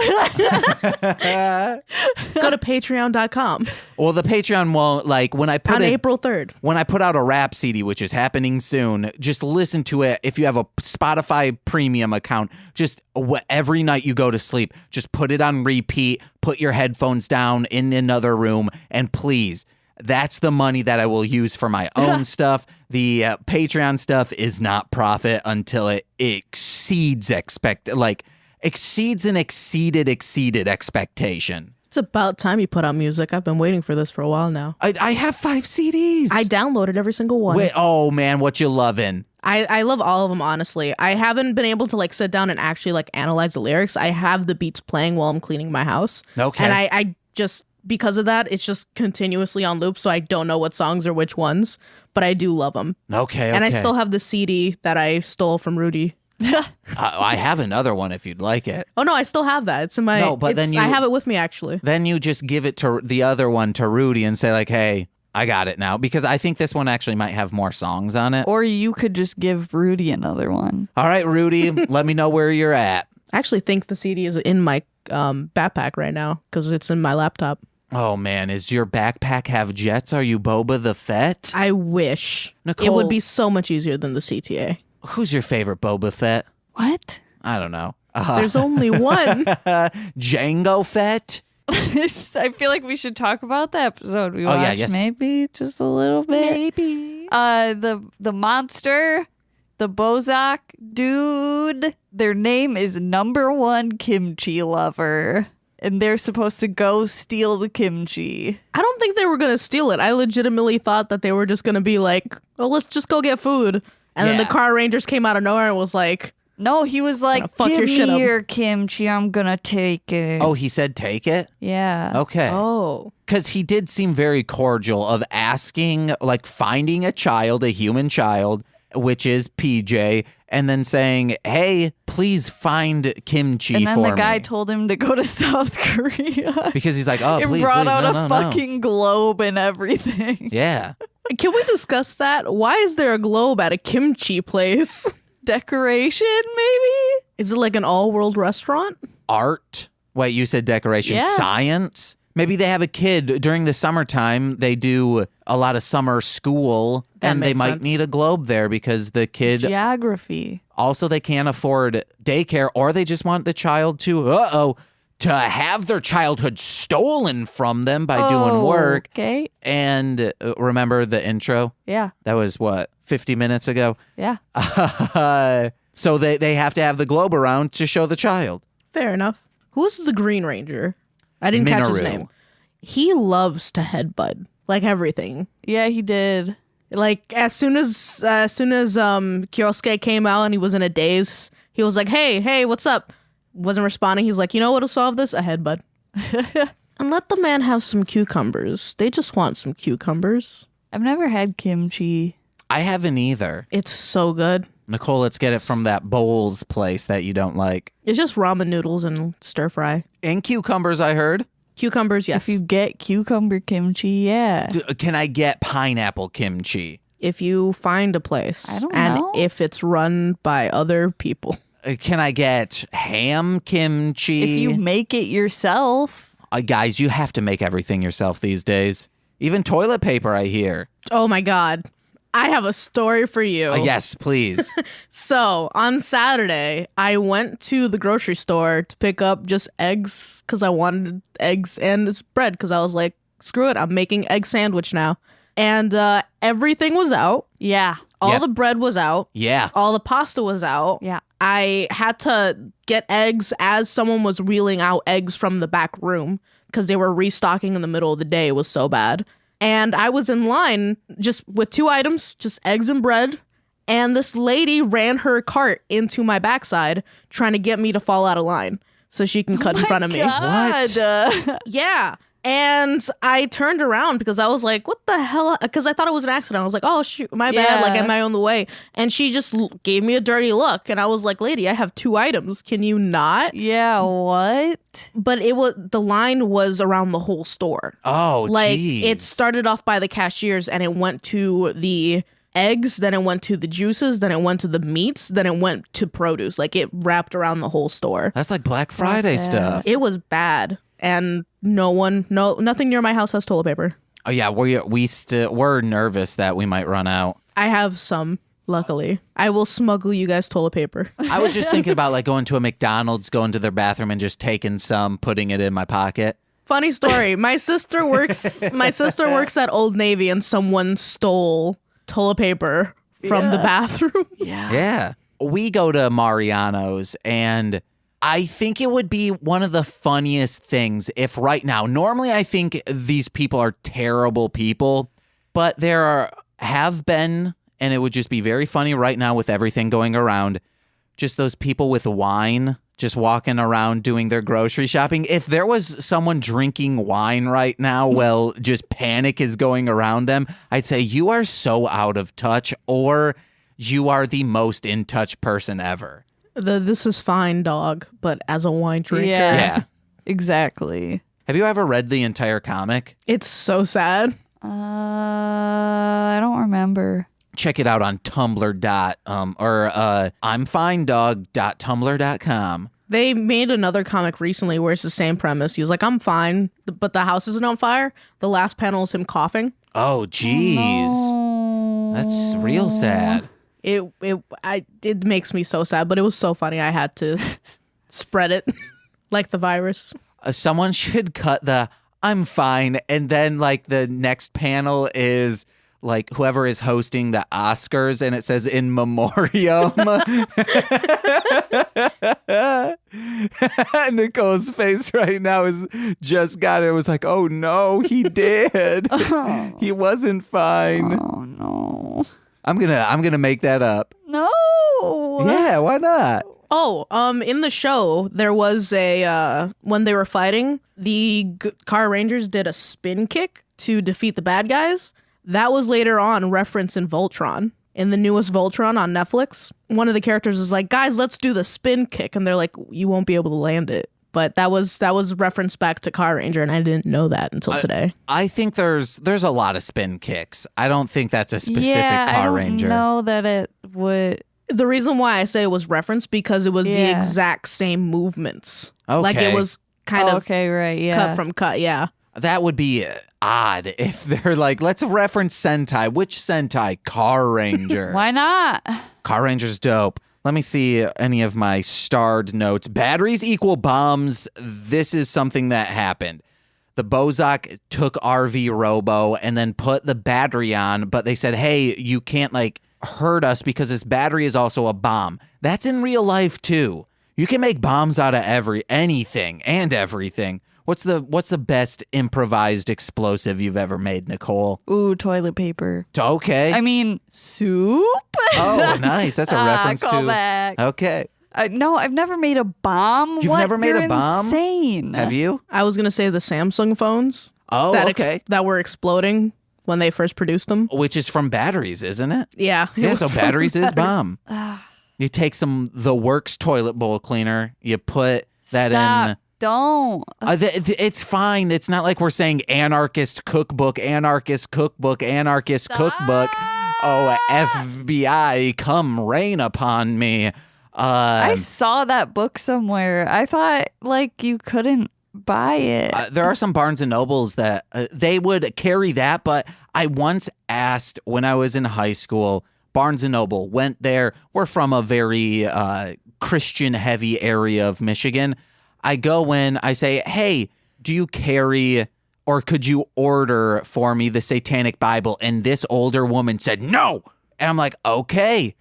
Go to patreon.com Well, the Patreon won't, like, when I put on it, April 3rd. when I put out a rap CD, which is happening soon, just listen to it. If you have a Spotify premium account, just every night you go to sleep, just put it on repeat, put your headphones down in another room, and please, that's the money that I will use for my own stuff. The Patreon stuff is not profit until it exceeds exceeded expectation. It's about time you put out music. I've been waiting for this for a while now. I have 5 CDs. I downloaded every single one. Wait, oh man, what you loving? I love all of them, honestly. I haven't been able to like sit down and actually like analyze the lyrics. I have the beats playing while I'm cleaning my house. Okay. And I just, because of that, it's just continuously on loop, so I don't know what songs are which ones, but I do love them. Okay. And I still have the CD that I stole from Rudy. I have another one if you'd like it. Oh no, I still have that. It's in my. No, but then I have it with me actually. Then you just give it to the other one to Rudy and say like, "Hey, I got it now," because I think this one actually might have more songs on it. Or you could just give Rudy another one. All right, Rudy, let me know where you're at. I actually think the CD is in my backpack right now because it's in my laptop. Oh man, is your backpack have jets? Are you Boba the Fett? I wish Nicole- it would be so much easier than the CTA. Who's your favorite Boba Fett? What? I don't know. There's only one. Django Fett? I feel like we should talk about the episode we watched. yeah, yes. Maybe just a little bit. Maybe. The monster, the Bozak dude. Their name is number 1 Kimchi lover. and they're supposed to go steal the kimchi. I don't think they were going to steal it. I legitimately thought that they were just going to be like, well, let's just go get food. And then the Carrangers came out of nowhere and was like, no, he was like, fuck give your shit me up." your kimchi, I'm gonna take it. Oh, he said take it? Yeah. Okay. oh. Because he did seem very cordial of asking, like finding a child, a human child, which is PJ, and then saying, hey, please find kimchi for me. And then the guy told him to go to South Korea. Because he's like, oh, It please, brought please, out no, a no, no. fucking globe and everything. Yeah. Can we discuss that? Why is there a globe at a kimchi place? Decoration, maybe? Is it like an all-world restaurant? Art. Wait, you said decoration. Yeah. Science. Maybe they have a kid during the summertime. They do a lot of summer school, That and they makes might sense. need a globe there because the kid. Geography. Also, they can't afford daycare, or they just want the child to have their childhood stolen from them by doing work. Okay. And remember the intro? Yeah. That was what, 50 minutes ago? Yeah. So they have to have the globe around to show the child. Fair enough. Who's the Green Ranger? I didn't catch his Minoru. name. He loves to headbutt, like everything. Yeah, he did. Like as soon as Kyosuke came out and he was in a daze, he was like, "Hey, what's up?" Wasn't responding. He's like, "You know what'll solve this? A headbutt." And let the man have some cucumbers. They just want some cucumbers. I've never had kimchi. I haven't either. It's so good. Nicole, let's get it from that Bowls place that you don't like. It's just ramen noodles and stir fry. And cucumbers, I heard. Cucumbers, yes. If you get cucumber kimchi, yeah. Can I get pineapple kimchi? If you find a place. I don't and know. if it's run by other people. Can I get ham kimchi? If you make it yourself. Guys, you have to make everything yourself these days. Even toilet paper, I hear. Oh my God. I have a story for you. Yes, please. So on Saturday, I went to the grocery store to pick up just eggs because I wanted eggs and it's bread because I was like, screw it, I'm making egg sandwich now. And everything was out. Yeah. All Yep. the bread was out. Yeah. All the pasta was out. Yeah. I had to get eggs as someone was wheeling out eggs from the back room because they were restocking in the middle of the day. It was so bad. And I was in line just with 2 items, just eggs and bread. And this lady ran her cart into my backside trying to get me to fall out of line so she can cut in front of me. God. Yeah. And I turned around because I was like, what the hell? Because I thought it was an accident. I was like, oh, shoot, my bad. Like, am I on the way? And she just gave me a dirty look. And I was like, lady, I have 2 items. Can you not? Yeah, what? But the line was around the whole store. Oh, Like, geez. it started off by the cashiers and it went to the eggs, then it went to the juices, then it went to the meats, then it went to produce. Like, it wrapped around the whole store. That's like Black Friday Okay. stuff. It was bad. And nothing near my house has toilet paper. Oh, yeah. We're nervous that we might run out. I have some, luckily. I will smuggle you guys toilet paper. I was just thinking about like going to a McDonald's, going to their bathroom and just taking some, putting it in my pocket. Funny story. My sister works at Old Navy and someone stole toilet paper from the bathroom. Yeah. We go to Mariano's, and I think it would be one of the funniest things if right now, normally I think these people are terrible people, but have been, and it would just be very funny right now with everything going around, just those people with wine just walking around doing their grocery shopping. If there was someone drinking wine right now, well, just panic is going around them, I'd say you are so out of touch, or you are the most in touch person ever. This is fine, dog, but as a wine drinker, Yeah. Exactly. Have you ever read the entire comic? it's so sad. I don't remember. Check it out on Tumblr imfinedog.tumblr.com. They made another comic recently where it's the same premise. He's like, I'm fine, but the house isn't on fire. The last panel is him coughing. Oh, jeez. Oh. That's real sad. It makes me so sad, but it was so funny. I had to spread it like the virus. Someone should cut the I'm fine, and then like the next panel is like whoever is hosting the Oscars, and it says in memoriam. Nicole's face right now is just got it. It was like, oh no, he did. He wasn't fine. Oh no. I'm gonna make that up. No. Yeah, why not? Oh, in the show, there was when they were fighting, the Carrangers did a spin kick to defeat the bad guys. That was later on referenced in Voltron. In the newest Voltron on Netflix, one of the characters is like, guys, let's do the spin kick. And they're like, you won't be able to land it. But that was referenced back to Carranger, and I didn't know that until today. I think there's a lot of spin kicks. I don't think that's a specific I Carranger. don't know that it would. The reason why I say it was referenced because it was the exact same movements. Okay. Like it was kind of okay, right, yeah. cut from cut, yeah. That would be odd if they're like, let's reference Sentai. Which Sentai? Carranger. Why not? Carranger's dope. Let me see any of my starred notes. Batteries equal bombs. This is something that happened. The Bozak took RV Robo and then put the battery on, but they said, hey, you can't like hurt us because this battery is also a bomb. That's in real life too. You can make bombs out of anything and everything. What's the best improvised explosive you've ever made, Nicole? Ooh, toilet paper. Okay. I mean, soup? Oh, nice. That's a reference to... Callback. Okay. No, I've never made a bomb. You've never made a bomb? Insane. Have you? I was going to say the Samsung phones. Oh, okay. That were exploding when they first produced them. Which is from batteries, isn't it? Yeah. Yeah, so batteries is bomb. You take the Works toilet bowl cleaner, you put that in... Don't. It's fine. It's not like we're saying anarchist cookbook, anarchist cookbook, anarchist cookbook. Oh, FBI, come rain upon me. I saw that book somewhere. I thought like you couldn't buy it. There are some Barnes and Nobles that they would carry that, but I once asked when I was in high school, Barnes and Noble went there. We're from a very Christian heavy area of Michigan. I go in, I say, hey, do you carry or could you order for me the Satanic Bible? And this older woman said, no. And I'm like, okay,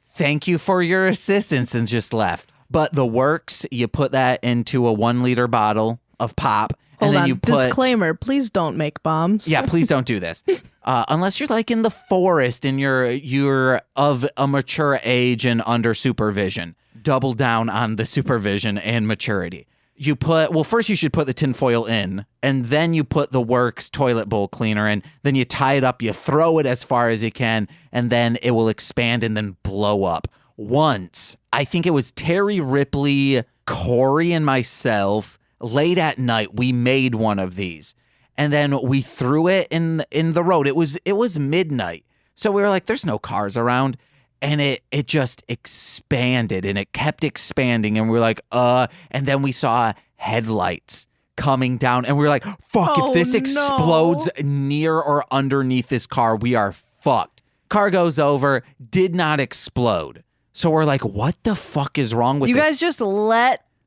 thank you for your assistance, and just left. But the Works, you put that into a 1 liter bottle of pop. Hold and then on, you put, disclaimer, please don't make bombs. Yeah, please don't do this. Unless you're like in the forest and you're of a mature age and under supervision. Double down on the supervision and maturity. First you should put the tinfoil in, and then you put the Works toilet bowl cleaner in, then you tie it up, you throw it as far as you can, and then it will expand and then blow up. Once, I think it was Terry Ripley, Corey, and myself, late at night, we made one of these. And then we threw it in the road. It was midnight. So we were like, there's no cars around. And it just expanded, and it kept expanding. And we were like, and then we saw headlights coming down. And we were like, fuck, if this explodes near or underneath this car, we are fucked. Car goes over, did not explode. So we're like, what the fuck is wrong with you this?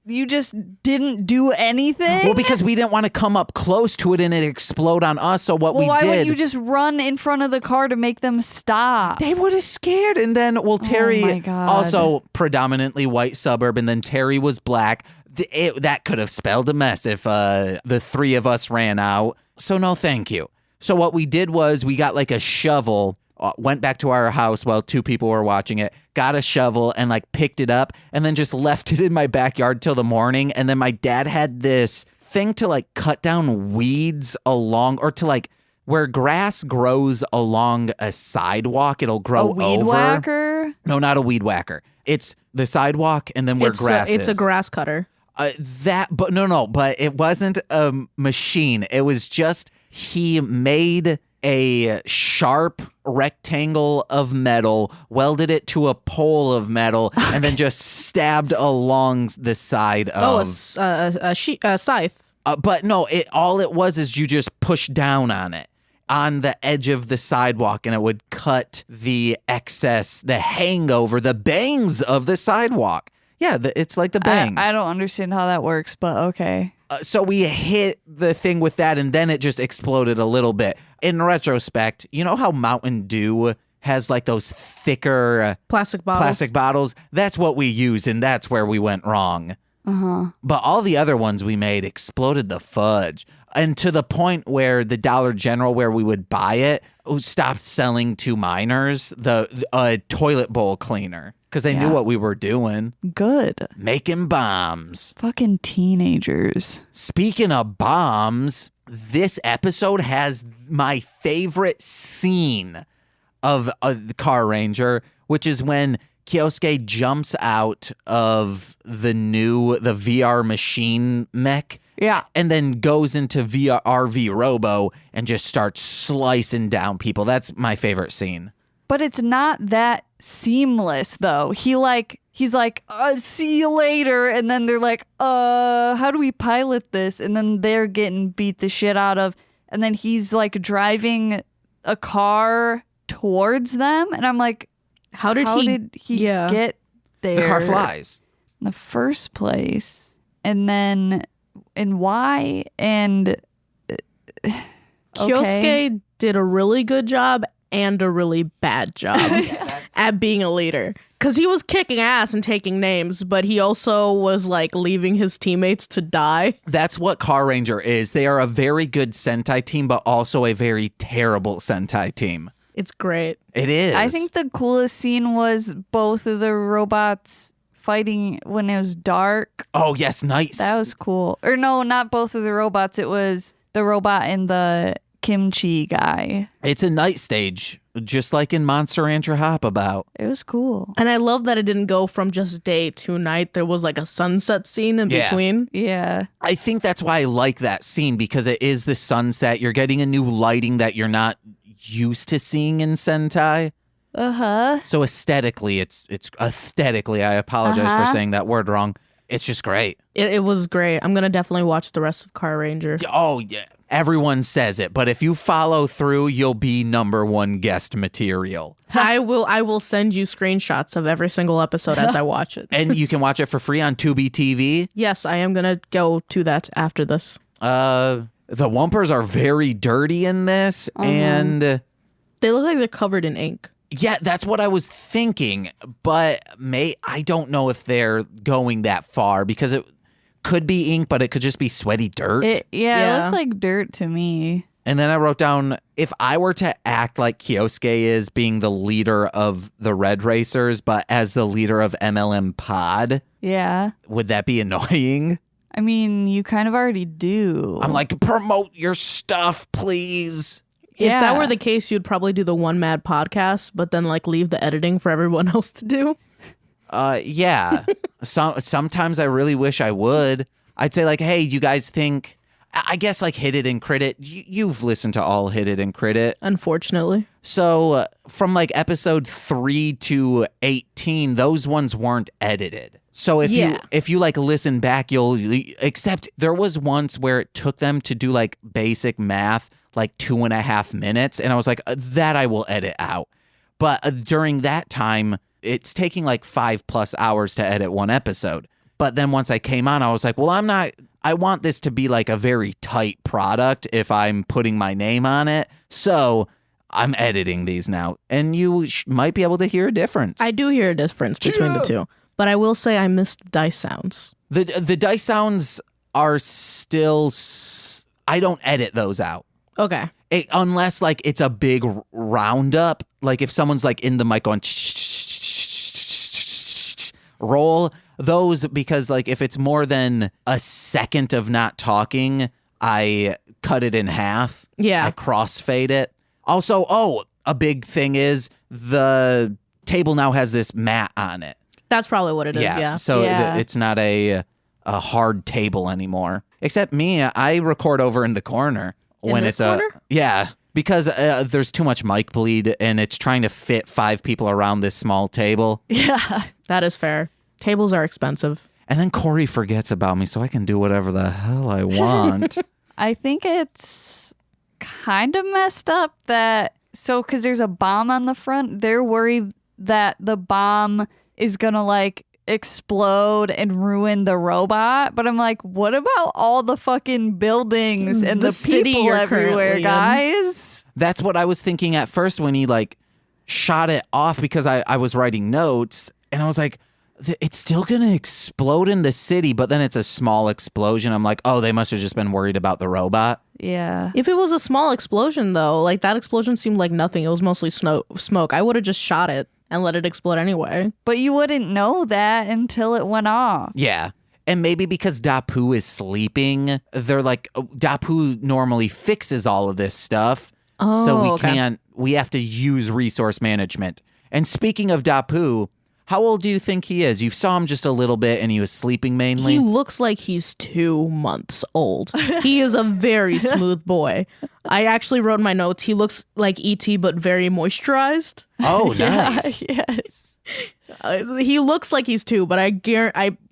You just didn't do anything? Well, because we didn't want to come up close to it and it explode on us. So what we why did... wouldn't you just run in front of the car to make them stop? They would have scared. And then, Terry, oh my God. also predominantly white suburb, and then Terry was black. That could have spelled a mess if the three of us ran out. So no, thank you. So what we did was we got like a shovel, went back to our house while 2 people were watching it, got a shovel and like picked it up and then just left it in my backyard till the morning. And then my dad had this thing to like cut down weeds along, or to like where grass grows along a sidewalk, it'll grow over. A weed whacker? No, not a weed whacker. It's the sidewalk and then where grass is. It's a grass cutter. But it wasn't a machine. It was just, he made a sharp rectangle of metal, welded it to a pole of metal, and then just stabbed along the side of... a scythe. But no, all it was is you just push down on it, on the edge of the sidewalk, and it would cut the excess, the hangover, the bangs of the sidewalk. Yeah, it's like the bangs. I don't understand how that works, but okay. So we hit the thing with that, and then it just exploded a little bit. In retrospect, you know how Mountain Dew has like those thicker Plastic bottles. That's what we used, and that's where we went wrong. But all the other ones we made exploded the fudge. And to the point where the Dollar General where we would buy it stopped selling to minors the toilet bowl cleaner because they knew what we were doing. Good. Making bombs. Fucking teenagers. Speaking of bombs, this episode has my favorite scene of the Carranger, which is when Kyosuke jumps out of the VR machine mech. Yeah. And then goes into RV Robo and just starts slicing down people. That's my favorite scene. But it's not that seamless, though. He's like, see you later. And then they're like, how do we pilot this? And then they're getting beat the shit out of. And then he's like driving a car towards them. And I'm like, how did he get there? The car flies. In the first place. And then, and why? And Kyosuke did a really good job and a really bad job at being a leader. Because he was kicking ass and taking names, but he also was like leaving his teammates to die. That's what Carranger is. They are a very good Sentai team, but also a very terrible Sentai team. It's great. It is. I think the coolest scene was both of the robots fighting when it was dark. Oh, yes, nice. That was cool. Or no, not both of the robots. It was the robot and the Kimchi guy. It's a night stage, just like in Monster Rancher Hop About. It was cool. And I love that it didn't go from just day to night. There was like a sunset scene in between. Yeah. I think that's why I like that scene, because it is the sunset. You're getting a new lighting that you're not used to seeing in Sentai. So aesthetically, it's aesthetically, I apologize for saying that word wrong. It's just great. It was great. I'm going to definitely watch the rest of Carranger. Oh, yeah. Everyone says it, but if you follow through, you'll be #1 guest material. I will send you screenshots of every single episode as I watch it. And you can watch it for free on Tubi TV. Yes, I am going to go to that after this. The Wumpers are very dirty in this, and they look like they're covered in ink. Yeah, that's what I was thinking, but I don't know if they're going that far, because it could be ink, but it could just be sweaty dirt. It looked like dirt to me. And then I wrote down, if I were to act like Kyosuke is, being the leader of the Red Racers, but as the leader of MLM Pod, would that be annoying? I mean, you kind of already do. I'm like, promote your stuff, please. If that were the case, you'd probably do the One Mad podcast, but then like leave the editing for everyone else to do. Yeah. Sometimes I really wish I would. I'd say like, hey, you guys think, I guess like Hit It and Crit It. You've listened to all Hit It and Crit It. Unfortunately. So from like episode 3 to 18, those ones weren't edited. So if you like listen back, except there was once where it took them to do like basic math, like 2.5 minutes. And I was like, that I will edit out. But during that time, it's taking like 5+ hours to edit one episode. But then once I came on, I was like, well, I want this to be like a very tight product if I'm putting my name on it. So I'm editing these now. And you might be able to hear a difference. I do hear a difference between the two. But I will say I missed dice sounds. The dice sounds are still... I don't edit those out. Okay. Unless like it's a big roundup. Like if someone's like in the mic going... roll those, because like if it's more than a second of not talking, I cut it in half. Yeah. I crossfade it. Also, a big thing is the table now has this mat on it. That's probably what it is, yeah. So it's not a hard table anymore. Except me, I record over in the corner. Yeah, because there's too much mic bleed and it's trying to fit 5 people around this small table. Yeah, that is fair. Tables are expensive. And then Corey forgets about me, so I can do whatever the hell I want. I think it's kind of messed up that, because there's a bomb on the front, they're worried that the bomb is gonna like explode and ruin the robot, but I'm like, what about all the fucking buildings and the city people you're everywhere, currently in. guys? That's what I was thinking at first when he like shot it off, because I was writing notes and I was like, it's still gonna explode in the city, but then it's a small explosion. I'm like, oh, they must have just been worried about the robot. Yeah. If it was a small explosion, though, like that explosion seemed like nothing. It was mostly smoke. I would have just shot it and let it explode anyway. But you wouldn't know that until it went off. Yeah. And maybe because Dapu is sleeping, they're like, Dapu normally fixes all of this stuff. So we okay. we have to use resource management. And speaking of Dapu, how old do you think he is? You saw him just a little bit and he was sleeping mainly. He looks like he's 2 months old. He is a very smooth boy. I actually wrote in my notes, he looks like E.T. but very moisturized. Oh, nice. Yes. He looks like he's 2, but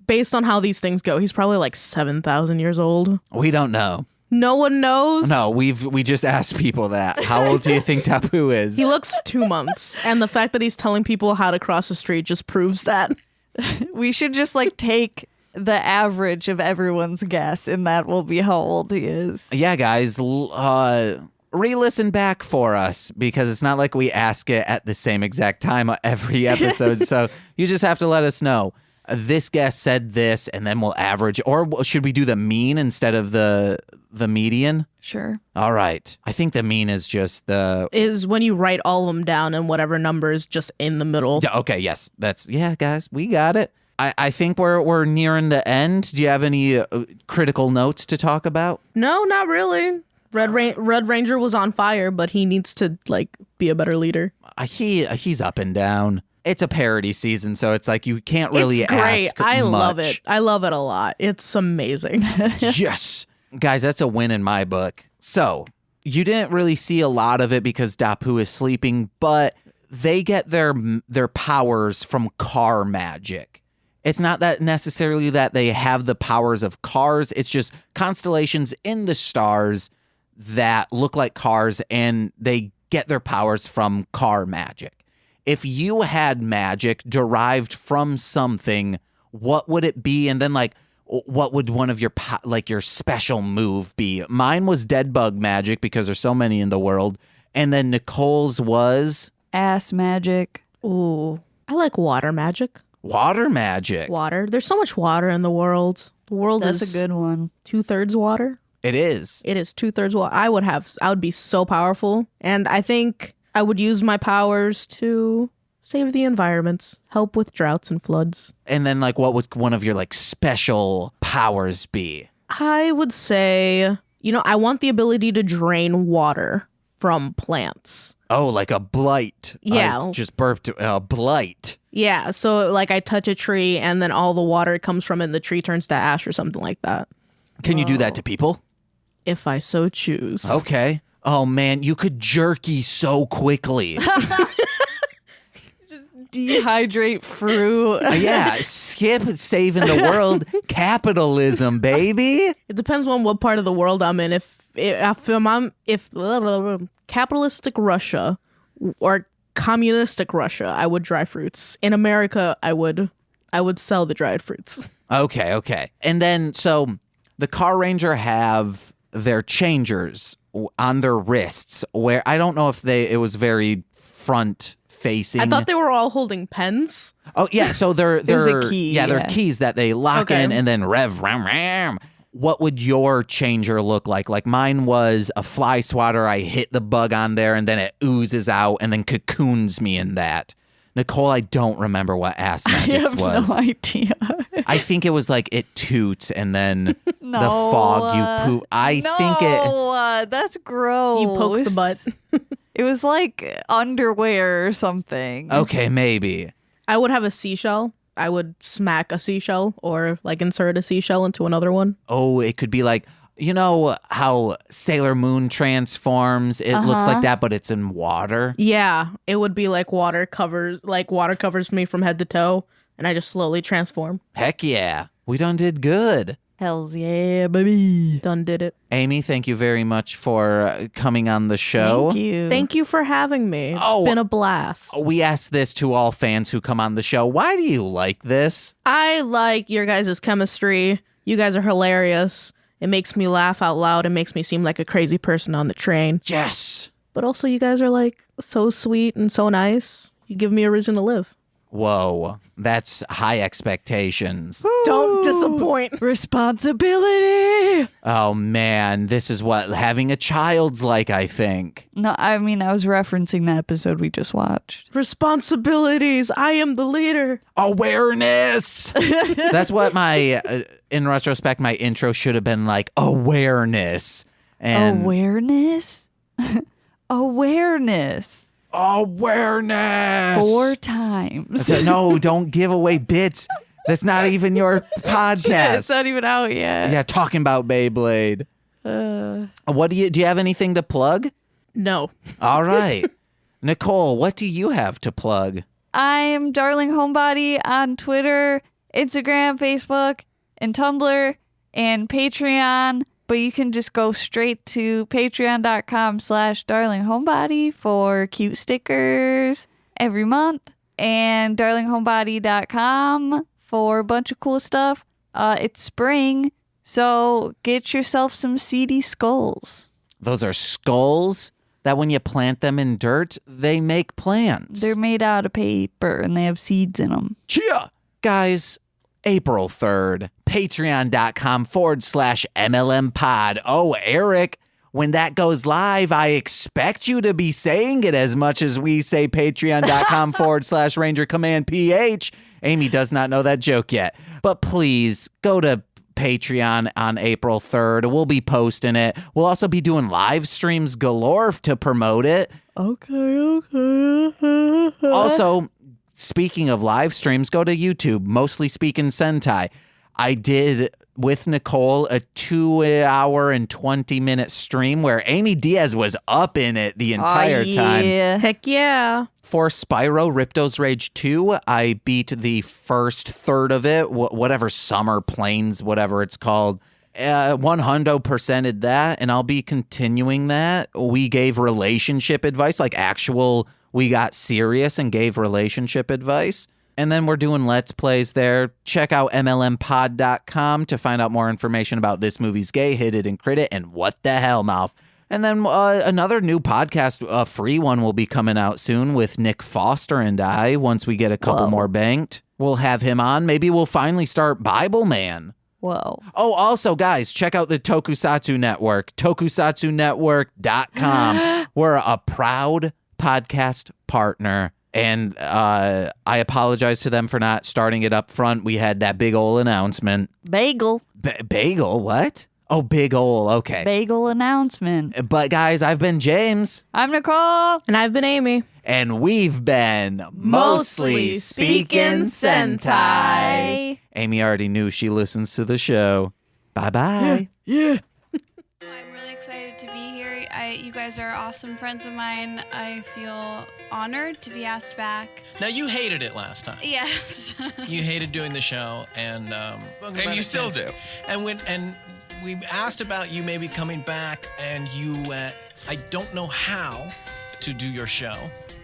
based on how these things go, he's probably like 7,000 years old. We don't know. No one knows. No, we just asked people that. How old do you think Dapu is? He looks 2 months. And the fact that he's telling people how to cross the street just proves that. We should just like take the average of everyone's guess, and that will be how old he is. Yeah, guys, re-listen back for us, because it's not like we ask it at the same exact time every episode. So you just have to let us know. This guest said this, and then we'll average. Or should we do the mean instead of the median? Sure. All right. I think the mean is just Is when you write all of them down and whatever number is just in the middle. Yeah, okay, yes. Guys, we got it. I think we're nearing the end. Do you have any critical notes to talk about? No, not really. Red Ranger was on fire, but he needs to like be a better leader. He's up and down. It's a parody season, so it's like you can't really It's great. ask I love much. it. I love it a lot. It's amazing. Yes. Guys, that's a win in my book. So, you didn't really see a lot of it because Dapu is sleeping, but they get their powers from car magic. It's not that necessarily that they have the powers of cars. It's just constellations in the stars that look like cars, and they get their powers from car magic. If you had magic derived from something, what would it be? And then like, what would one of your your special move be? Mine was dead bug magic because there's so many in the world. And then Nicole's was Ass magic. Ooh, I like water magic. water magic. Water. There's so much water in the world. The world That's is a good one. 2/3 water. It is. It is 2/3 water. I would be so powerful. And I think I would use my powers to save the environment, help with droughts and floods. And then like, what would one of your like special powers be? I would say, I want the ability to drain water from plants. Oh, like a blight. Yeah. I just burped blight. Yeah, so like I touch a tree and then all the water comes from it and the tree turns to ash or something like that. Can you do that to people? If I so choose. Okay. Oh man, you could jerky so quickly. Dehydrate fruit. Yeah, skip saving the world. Capitalism, baby. It depends on what part of the world I'm in. If capitalistic Russia or communistic Russia, I would dry fruits. In America, I would sell the dried fruits. Okay. And then, so the Carranger have their changers on their wrists, where I don't know if it was very front facing. I thought they were all holding pens. Oh yeah, so they're There's a key, Yeah, they're yeah. keys that they lock Okay. in and then rev ram ram. What would your changer look like? Like mine was a fly swatter. I hit the bug on there and then it oozes out and then cocoons me in that. Nicole, I don't remember what ass I magics have was. no idea. I think it was like it toots and then No, the fog you poop. I think it. That's gross. You poke the butt. It was like underwear or something. Okay, maybe. I would have a seashell. I would smack a seashell or like insert a seashell into another one. Oh, it could be like, you know how Sailor Moon transforms? It looks like that, but it's in water. Yeah, it would be like water covers me from head to toe and I just slowly transform. Heck yeah. We done did good. Hells yeah, baby. Done did it. Amy, thank you very much for coming on the show. Thank you. Thank you for having me. It's been a blast. We ask this to all fans who come on the show. Why do you like this? I like your guys' chemistry. You guys are hilarious. It makes me laugh out loud. It makes me seem like a crazy person on the train. Yes. But also, you guys are like so sweet and so nice. You give me a reason to live. Whoa, that's high expectations. Don't disappoint. Responsibility. Oh man, this is what having a child's like, I think. No, I mean, I was referencing the episode we just watched. Responsibilities. I am the leader. Awareness. That's what in retrospect, my intro should have been like, awareness. And Awareness? Awareness. Awareness. 4 times. No, don't give away bits. That's not even your podcast. It's not even out yet. Yeah, talking about Beyblade. What do you have anything to plug? No. All right. Nicole, what do you have to plug? I'm Darling Homebody on Twitter, Instagram, Facebook, and Tumblr, and Patreon. But you can just go straight to patreon.com/darlinghomebody for cute stickers every month, and darlinghomebody.com for a bunch of cool stuff. It's spring, so get yourself some seedy skulls. Those are skulls that when you plant them in dirt, they make plants. They're made out of paper, and they have seeds in them. Cheer! Guys, April 3rd, patreon.com/MLM pod. Oh, Eric, when that goes live, I expect you to be saying it as much as we say patreon.com/Ranger Command PH. Amy does not know that joke yet. But please go to Patreon on April 3rd. We'll be posting it. We'll also be doing live streams galore to promote it. Okay. Also, speaking of live streams, go to YouTube, mostly Speakin Sentai. I did with Nicole a 2-hour and 20-minute stream where Amy Diaz was up in it the entire time. Heck yeah. For Spyro Ripto's Rage 2, I beat the first third of it, whatever Summer Plains, whatever it's called. 100%ed that, and I'll be continuing that. We gave relationship advice, like actual... We got serious and gave relationship advice. And then we're doing Let's Plays there. Check out MLMpod.com to find out more information about This Movie's Gay, Hit It and Crit It, and What the Hell Mouth. And then another new podcast, a free one, will be coming out soon with Nick Foster and I. Once we get a couple more banked, we'll have him on. Maybe we'll finally start Bible Man. Whoa. Oh, also, guys, check out the Tokusatsu Network, tokusatsunetwork.com. We're a proud podcast partner, and I apologize to them for not starting it up front. We had that big ol' announcement. Bagel. Bagel? What? Oh, big ol'. Okay. Bagel announcement. But guys, I've been James. I'm Nicole. And I've been Amy. And we've been Mostly Speakin Sentai. Amy already knew she listens to the show. Bye-bye. Yeah. I'm really excited to be here. You guys are awesome friends of mine. I feel honored to be asked back. Now, you hated it last time. Yes. You hated doing the show, and you still do. And we asked about you maybe coming back, and you I don't know how to do your show.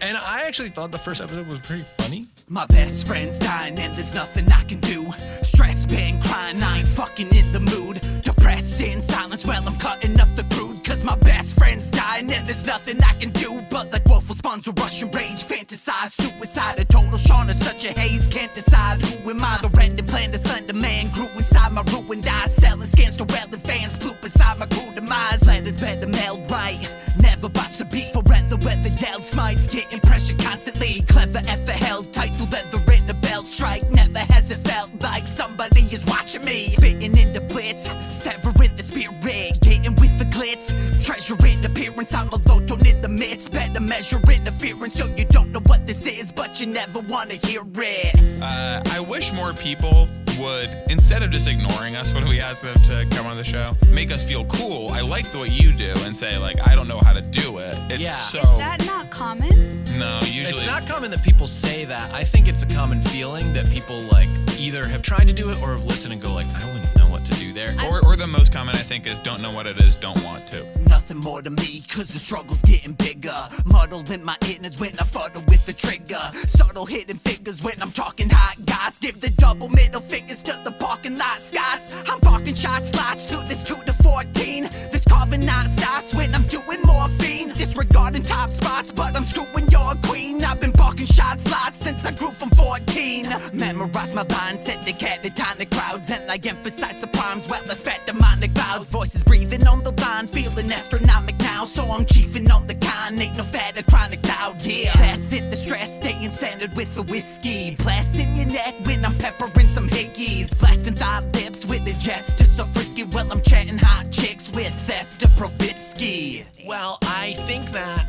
And I actually thought the first episode was pretty funny. My best friend's dying and there's nothing I can do. Stress, pain, crying, I ain't fucking in the mood. Depressed in silence while I'm cutting up the crude. Cause my best friend's dying and there's nothing I can do. But like woeful spawns a Russian rage, fantasize suicide. A total Sean is such a haze, can't decide who am I. The random plan to slender man grew inside my ruined eyes. Selling scans to relevant fans, bloop beside my cool demise. Letters better mailed right, never bust a beat. Forever weather dealt smites, getting pressure constantly. Clever effort held tight through leather in the belt strike. Never has it felt like somebody is watching me. Spitting in the blitz, severing the spirit, getting with the glitz. Treasuring appearance, I'm a loton in the midst. Better measure interference so you don't know what this is, but you never wanna hear it. I wish more people would, instead of just ignoring us when we ask them to come on the show, make us feel cool. I like the way you do and say, like, I don't know how to do it. It's so... Is that not common? No, usually... It's not common that people say that. I think it's a common feeling that people, like, either have tried to do it or have listened and go, like, I wouldn't know what to do there. Or the most common, I think, is don't know what it is, don't want to. Nothing more to me, cause the struggle's getting bigger. Muddled in my innards when I fuddle with the trigger. Subtle hidden figures when I'm talking hot guys. Give the double middle fingers to the parking lot Scots. I'm parking shot slots to this 2 to 14. This carving not stops when I'm doing morphine. Disregarding top spots, but I'm screwing your queen. I've been parking shot slots since I grew from 14. Memorize my lines, set the catatonic crowds, and I emphasize the primes while I spat demonic vows. Voices breathing on the line, feeling astronomic now, so I'm chiefing on the con. Ain't no fat or chronic now, yeah. Passing the stress, staying centered with the whiskey. Blasting your neck when I'm peppering some hickeys. Blasting thigh lips with a gesture so frisky while I'm chatting hot chicks with Esther Provitsky. Well, I think that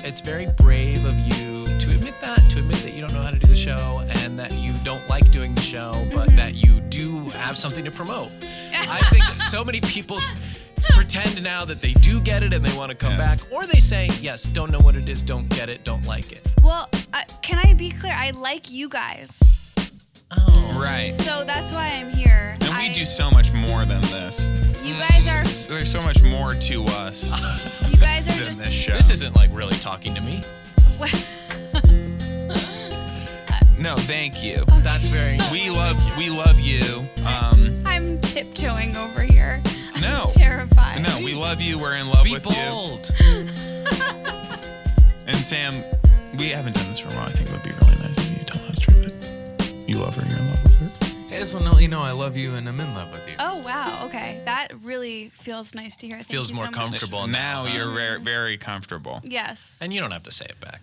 it's very brave of you to admit that you don't know how to do the show and that you don't like doing the show, but that you do have something to promote. I think that so many people pretend now that they do get it and they want to come back, or they say, yes, don't know what it is, don't get it, don't like it. Well, can I be clear? I like you guys. Oh. Right. So that's why I'm here. And we do so much more than this. You guys are. There's so much more to us You guys are than just. this show. This isn't like really talking to me. No, thank you. Okay. That's very. We love you. I'm tiptoeing over here. No. Terrified. No, we love you. We're in love Be with bold. you. And Sam, we haven't done this for a while. I think it would be really nice if you tell Esther that you love her, you're in love with her. I just want to let you know I love you and I'm in love with you. Oh wow. Okay, that really feels nice to hear. Thank Feels you more so much. comfortable Now you're very, very comfortable. Yes. And you don't have to say it back.